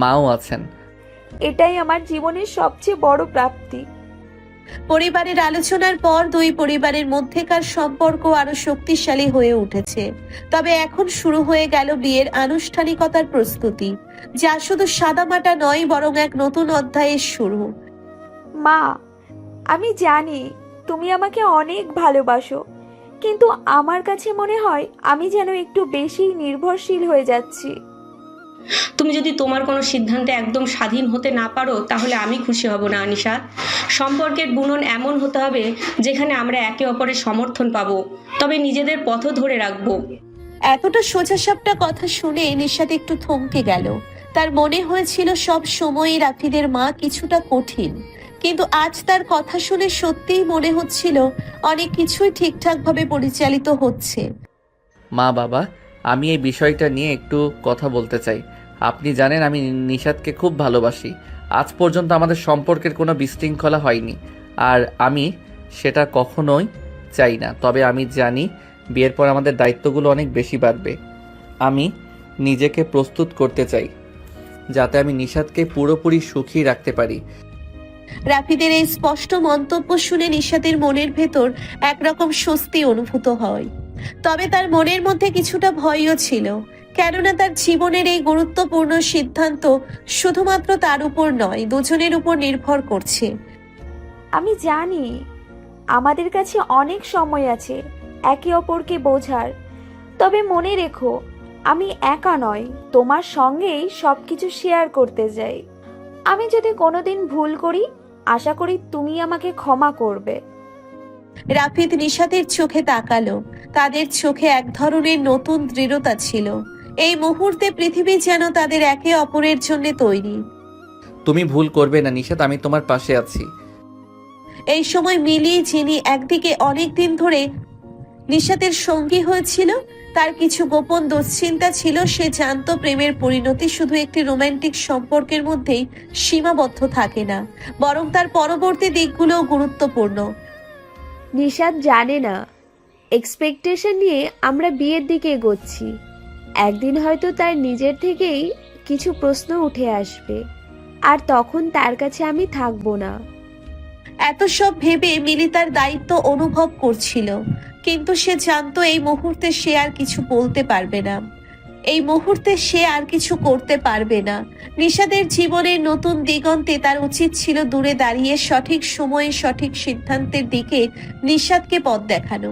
মাও আছেন।
এটাই আমার জীবনের সবচেয়ে বড় প্রাপ্তি।
পরিবারের আলোচনার পর দুই পরিবারের মধ্যেকার সম্পর্ক আরো শক্তিশালী হয়ে উঠেছে। তবে এখন শুরু হয়ে গেল বিয়ের আনুষ্ঠানিকতার প্রস্তুতি, যা শুধু সাদামাটা নয়, বরং এক নতুন অধ্যায়ের শুরু।
মা, আমি জানি তুমি আমাকে অনেক ভালোবাসো, কিন্তু আমার কাছে মনে হয় আমি যেন একটু বেশি নির্ভরশীল হয়ে যাচ্ছি।
তুমি যদি তোমার কোনো সিদ্ধান্তে একদম স্বাধীন হতে না পারো, তাহলে আমি খুশি হব না নিশাত। সম্পর্কের বুনন এমন হতে হবে যেখানে আমরা একে অপরের সমর্থন পাবো, তবে নিজেদের পথও ধরে রাখবো।
এতটা সোজাসাপটা কথা শুনে নিশাত একটু থমকে গেল। তার মনে হয়েছিল সব সময়ই রাফিদের মা কিছুটা কঠিন, কিন্তু আজ তার কথা শুনে সত্যিই মনে হচ্ছিল অনেক কিছুই ঠিকঠাক ভাবে পরিচালিত হচ্ছে।
মা বাবা, আমি এই বিষয়টা নিয়ে একটু কথা বলতে চাই। আপনি জানেন আমি নিশাতকে খুব ভালোবাসি। আজ পর্যন্ত আমাদের সম্পর্কের কোনো বিশৃঙ্খলা হয়নি, আর আমি সেটা কখনোই চাই না। তবে আমি জানি বিয়ের পর আমাদের দায়িত্বগুলো অনেক বেশি বাড়বে। আমি নিজেকে প্রস্তুত করতে চাই যাতে আমি নিশাতকে পুরোপুরি সুখী রাখতে পারি।
রাফিদের এই স্পষ্ট মন্তব্য শুনে নিশাতের মনের ভেতর একরকম স্বস্তি অনুভূত হয়। তবে তার মনের মধ্যে কিছুটা ভয়ও ছিল। কেননা তার জীবনের এই গুরুত্বপূর্ণ সিদ্ধান্ত শুধুমাত্র তার উপর নয়, দুজনের উপর নির্ভর করছে।
আমি জানি আমাদের কাছে অনেক সময় আছে একে অপরকে বোঝার, তবে মনে রেখো আমি একা নয়, তোমার সঙ্গেই সব কিছু শেয়ার করতে চাই। আমি যদি কোনোদিন ভুল করি আশা করি তুমি আমাকে ক্ষমা করবে।
রাফিদ নিশাতের চোখে তাকালো। তাদের চোখে এক ধরনের নতুন দৃঢ়তা ছিল। এই মুহূর্তে পৃথিবী যেন তাদের একে অপরের জন্য তৈরি।
তুমি ভুল করবে না নিশাত, আমি তোমার পাশে আছি।
এই সময় মিলি, যিনি একদিকে অনেক দিন ধরে নিশাতের সঙ্গী হয়েছিল, তার কিছু গোপন দুশ্চিন্তা ছিল। সে জানতো প্রেমের পরিণতি শুধু একটি রোমান্টিক সম্পর্কের মধ্যেই সীমাবদ্ধ থাকে না, বরং তার পরবর্তী দিকগুলোও গুরুত্বপূর্ণ।
নিশাত জানে না এক্সপেকটেশন নিয়ে আমরা বিয়ের দিকে এগোচ্ছি। একদিন হয়তো তার নিজের থেকেই কিছু প্রশ্ন উঠে আসবে, আর তখন তার কাছে আমি থাকবো না।
এত সব ভেবে মিলি তার দায়িত্ব অনুভব করছিল, কিন্তু সে জানতো এই মুহূর্তে সে আর কিছু বলতে পারবে না, এই মুহূর্তে সে আর কিছু করতে পারবে না। নিশাদের জীবনের নতুন দিগন্তে তার উচিত ছিল দূরে দাঁড়িয়ে সঠিক সময়ে সঠিক সিদ্ধান্তের দিকে নিশাদকে পথ দেখানো।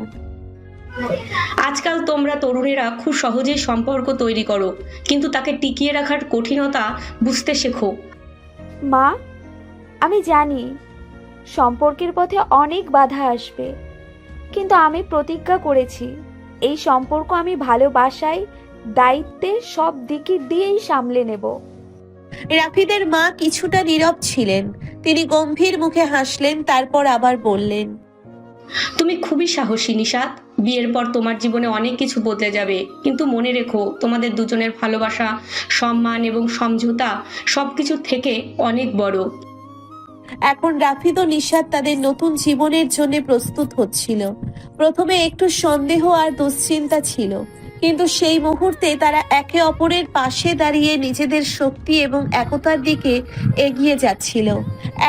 আজকাল তোমরা তরুণেরা খুব সহজেই সম্পর্ক তৈরি করো, কিন্তু তাকে টিকিয়ে রাখার কঠিনতা বুঝতে শেখো।
মা, আমি জানি সম্পর্কের পথে অনেক বাধা আসবে, কিন্তু আমি প্রতিজ্ঞা করেছি এই সম্পর্ক আমি ভালোবাসায় দায়িত্বে সব দিকে দিয়েই সামলে নেব।
রাফিদের মা কিছুটা নীরব ছিলেন। তিনি গম্ভীর মুখে হাসলেন, তারপর আবার বললেন,
তুমি খুবই সাহসী নিশাত। বিয়ের পর তোমার জীবনে অনেক কিছু বদলে যাবে, কিন্তু মনে রেখো তোমাদের দুজনের ভালোবাসা, সম্মান এবং সমঝোতা সবকিছু থেকে অনেক বড়।
এখন রাফিদ ও নিশাত তাদের নতুন জীবনের জন্য প্রস্তুত হচ্ছিল। প্রথমে একটু সন্দেহ আর দুশ্চিন্তা ছিল, কিন্তু সেই মুহূর্তে তারা একে অপরের পাশে দাঁড়িয়ে নিজেদের শক্তি এবং একতার দিকে এগিয়ে যাচ্ছিল।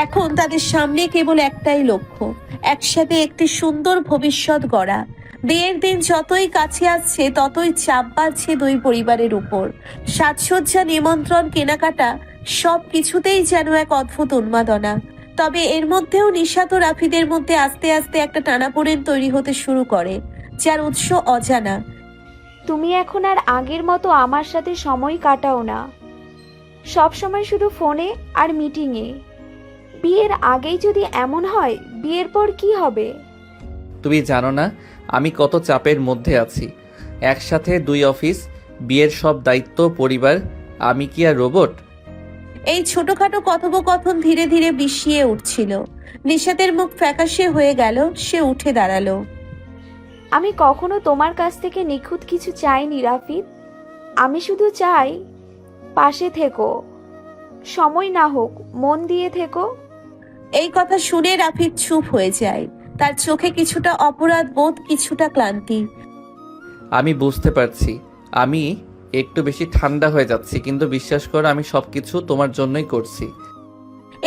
এখন তাদের সামনে কেবল একটাই লক্ষ্য, একসাথে একটি সুন্দর ভবিষ্যৎ গড়া। বিয়ের দিন যতই কাছে আসছে ততই চাপ বাড়ছে দুই পরিবারের উপর। সাজসজ্জা, নিমন্ত্রণ, কেনাকাটা সব কিছুতেই যেন এক অদ্ভুত উন্মাদনা। তবে এর মধ্যেও নিশাত ও রাফিদের মধ্যে আস্তে আস্তে একটা টানাপোড়েন তৈরি হতে শুরু করে, যার উৎস অজানা।
তুমি এখন আর আগের মতো আমার সাথে সময় কাটাও না, সব সময় শুধু ফোনে আর মিটিংয়ে। বিয়ের আগেই যদি এমন হয়, বিয়ের পর কি হবে?
তুমি জানো না আমি কত চাপের মধ্যে আছি। একসাথে দুই অফিস, বিয়ের সব দায়িত্ব, পরিবার। আমি কি আর রোবট?
এই ছোটখাটো কথোপকথন ধীরে ধীরে বিষিয়ে উঠছিল। নিশাতের মুখ ফ্যাকাশে হয়ে গেল। সে উঠে দাঁড়ালো।
আমি কখনো তোমার কাছ থেকে নিখুঁত কিছু চাইনি রাফিদ। আমি শুধু চাই পাশে থেকো, সময় না হোক মন দিয়ে থেকো।
এই কথা শুনে রাফিদ চুপ হয়ে যায়। তার চোখে কিছুটা অপরাধ বোধ, কিছুটা ক্লান্তি।
আমি বুঝতে পারছি আমি একটু বেশি ঠান্ডা হয়ে যাচ্ছি, কিন্তু বিশ্বাস করো আমি সবকিছু তোমার জন্যই করছি।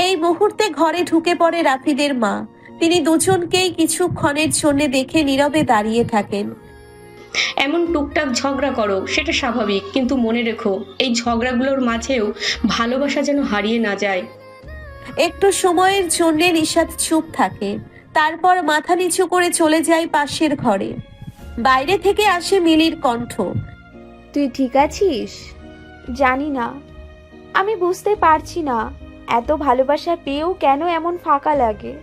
এই মুহূর্তে ঘরে ঢুকে পড়ে রাফিদের মা। তিনি দুজনকেই কিছুক্ষণের জন্য দেখে নীরবে দাঁড়িয়ে থাকেন।
এমন টুকটাক ঝগড়া করো, সেটা স্বাভাবিক, কিন্তু মনে রেখো এই ঝগড়াগুলোর মাঝেও ভালোবাসা যেন হারিয়ে না যায়।
একটু সময়ের জন্য নিশাত চুপ থাকে, তারপর মাথা নিচু করে চলে যায় পাশের ঘরে। বাইরে থেকে আসে মিলির কণ্ঠ।
তুই ঠিক আছিস? জানি না, আমি বুঝতে পারছি না এত ভালোবাসা পেয়েও কেন এমন ফাঁকা লাগে।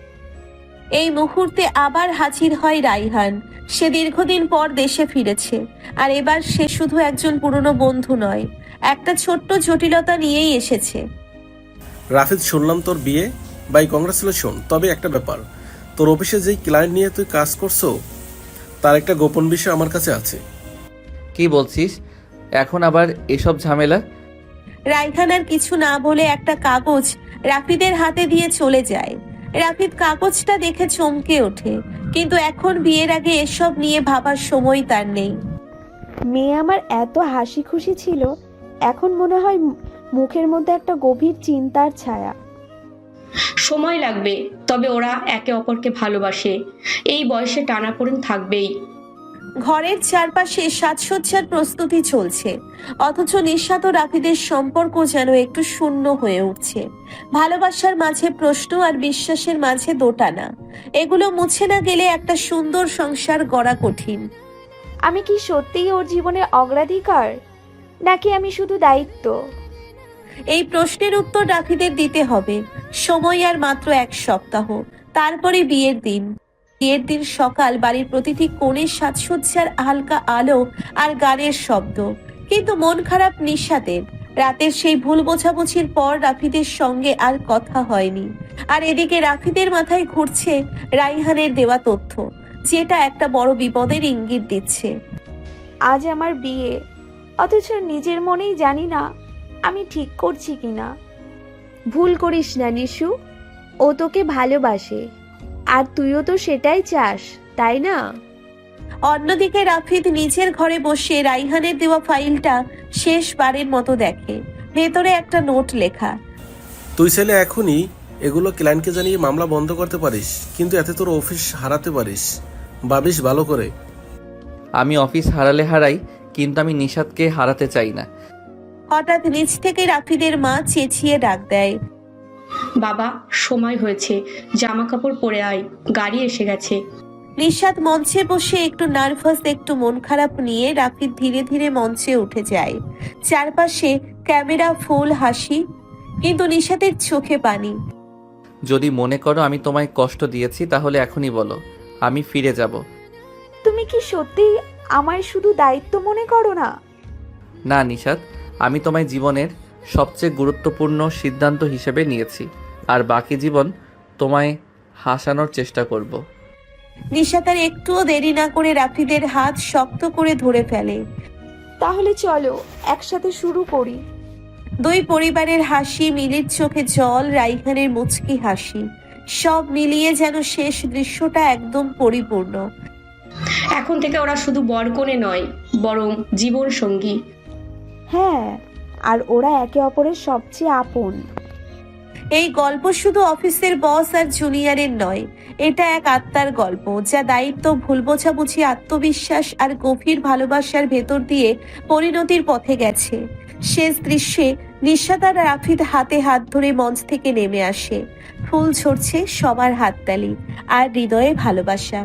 এই মুহূর্তে আবার হাজির হয় রাইহান। সে দীর্ঘদিন পর দেশে ফিরেছে, আর এবার সে শুধু একজন পুরনো বন্ধু নয়, একটা ছোট্ট জটিলতা নিয়েই এসেছে।
রাফিদ, শুনলাম তোর বিয়ে। By congratulation. তবে একটা ব্যাপার, তোর অফিসে যেই ক্লায়েন্ট নিয়ে তুই কাজ করছো তার একটা গোপন বিষয় আমার কাছে আছে।
কি বলছিস এখন আবার এসব ঝামেলা?
রাইহান আর কিছু না বলে একটা কাগজ রাফিদের হাতে দিয়ে চলে যায়। রাফিদ কাগজটা দেখে চমকে ওঠে, কিন্তু এখন বিয়ের আগে এসব নিয়ে ভাবার সময় তার নেই।
মেয়ে আমার এত হাসি খুশি ছিল, এখন মনে হয় মুখের মধ্যে একটা গভীর চিন্তার ছায়া।
সময় লাগবে, তবে ওরা একে অপরকে ভালোবাসে। এই বয়সে টানাপোড়েন থাকবেই।
ঘরের চারপাশে সাজসজ্জার প্রস্তুতি চলছে, অথচ নিশাত ও রাফিদের সম্পর্ক যেন একটু শূন্য হয়ে উঠছে। ভালোবাসার মাঝে প্রশ্ন আর বিশ্বাসের মাঝে দোটানা, এগুলো মুছে না গেলে একটা সুন্দর সংসার গড়া কঠিন।
আমি কি সত্যিই ওর জীবনের অগ্রাধিকার, নাকি আমি শুধু দায়িত্ব?
এই প্রশ্নের উত্তর রাফিদের দিতে হবে। সময় আর মাত্র 1 সপ্তাহ, তারপরে বিয়ের দিন। বিয়ের দিন সকাল, বাড়ির প্রতিটি কোণে সাজসজ্জার হালকা আলো আর গানের শব্দ। কিন্তু মন খারাপ নিশাতের। রাতের সেই ভুল বোঝাবুঝির পর রাফিদের সঙ্গে আর কথা হয়নি। আর এদিকে রাফিদের মাথায় ঘুরছে রাইহানের দেওয়া তথ্য, যেটা একটা বড় বিপদের ইঙ্গিত দিচ্ছে।
আজ আমার বিয়ে, অথচ নিজের মনেই জানি না আমি ঠিক করছি কিনা। ভুল করিস না নিশু, ও তোকে ভালোবাসে, আর তুইও তো সেটাই চাস, তাই না?
অন্যদিকে রাফিদ নিজের ঘরে বসে রাইহানের দেওয়া ফাইলটা শেষবারের মতো দেখে। ভেতরে একটা নোট লেখা,
তুই ছেলে এখনই এগুলো ক্লায়েন্টকে জানিয়ে মামলা বন্ধ করতে পারিস, কিন্তু এতে তোর অফিস হারাতে পারিস, ভাবিস ভালো করে।
আমি অফিস হারালে হারাই, কিন্তু আমি নিশাদকে হারাতে চাই না।
হঠাৎ নিচ থেকে রাফিদের মা চেঁচিয়ে ডাক দেয়,
বাবা, সময় হয়েছে, জামা কাপড় পরে আয়, গাড়ি এসে গেছে।
নিশাদ মঞ্চে বসে একটু নার্ভাস, একটু মন খারাপ নিয়ে রাফিদ ধীরে ধীরে মঞ্চে উঠে যায়। চারপাশে ক্যামেরা, ফুল হাসি, কিন্তু নিশাদের চোখে পানি।
যদি মনে করো আমি তোমায় কষ্ট দিয়েছি, তাহলে এখনই বলো, আমি ফিরে যাব।
তুমি কি সত্যিই আমায় শুধু দায়িত্ব মনে করো না?
না নিশাদ, আমি তোমায় জীবনের সবচেয়ে গুরুত্বপূর্ণ সিদ্ধান্ত হিসেবে নিয়েছি, আর বাকি জীবন তোমায় হাসানোর চেষ্টা করব।
নিশাদ আর একটুও দেরি না করে রাফিদের হাত শক্ত করে ধরে ফেলে।
তাহলে চলো একসাথে শুরু করি।
দুই পরিবারের হাসি, মিলির চোখে জল, রাইহানের মুচকি হাসি, সব মিলিয়ে যেন শেষ দৃশ্যটা একদম পরিপূর্ণ।
এখন থেকে ওরা শুধু বরকনে নয়, বরং জীবন সঙ্গী।
হ্যাঁ, আর ওরা একে অপরের সবচেয়ে আপন।
এই গল্প শুধু অফিসের বস আর জুনিয়রের নয়, এটা এক আত্মার গল্প, যা দায়িত্ব, ভুল বোঝাবুঝি, আত্মবিশ্বাস আর গভীর ভালোবাসার ভেতর দিয়ে পরিণতির পথে গেছে। শেষ দৃশ্যে নিশাদ আর রাফিদ হাতে হাত ধরে মঞ্চ থেকে নেমে আসে। ফুল ঝরছে, সবার হাততালি আর হৃদয়ে ভালোবাসা।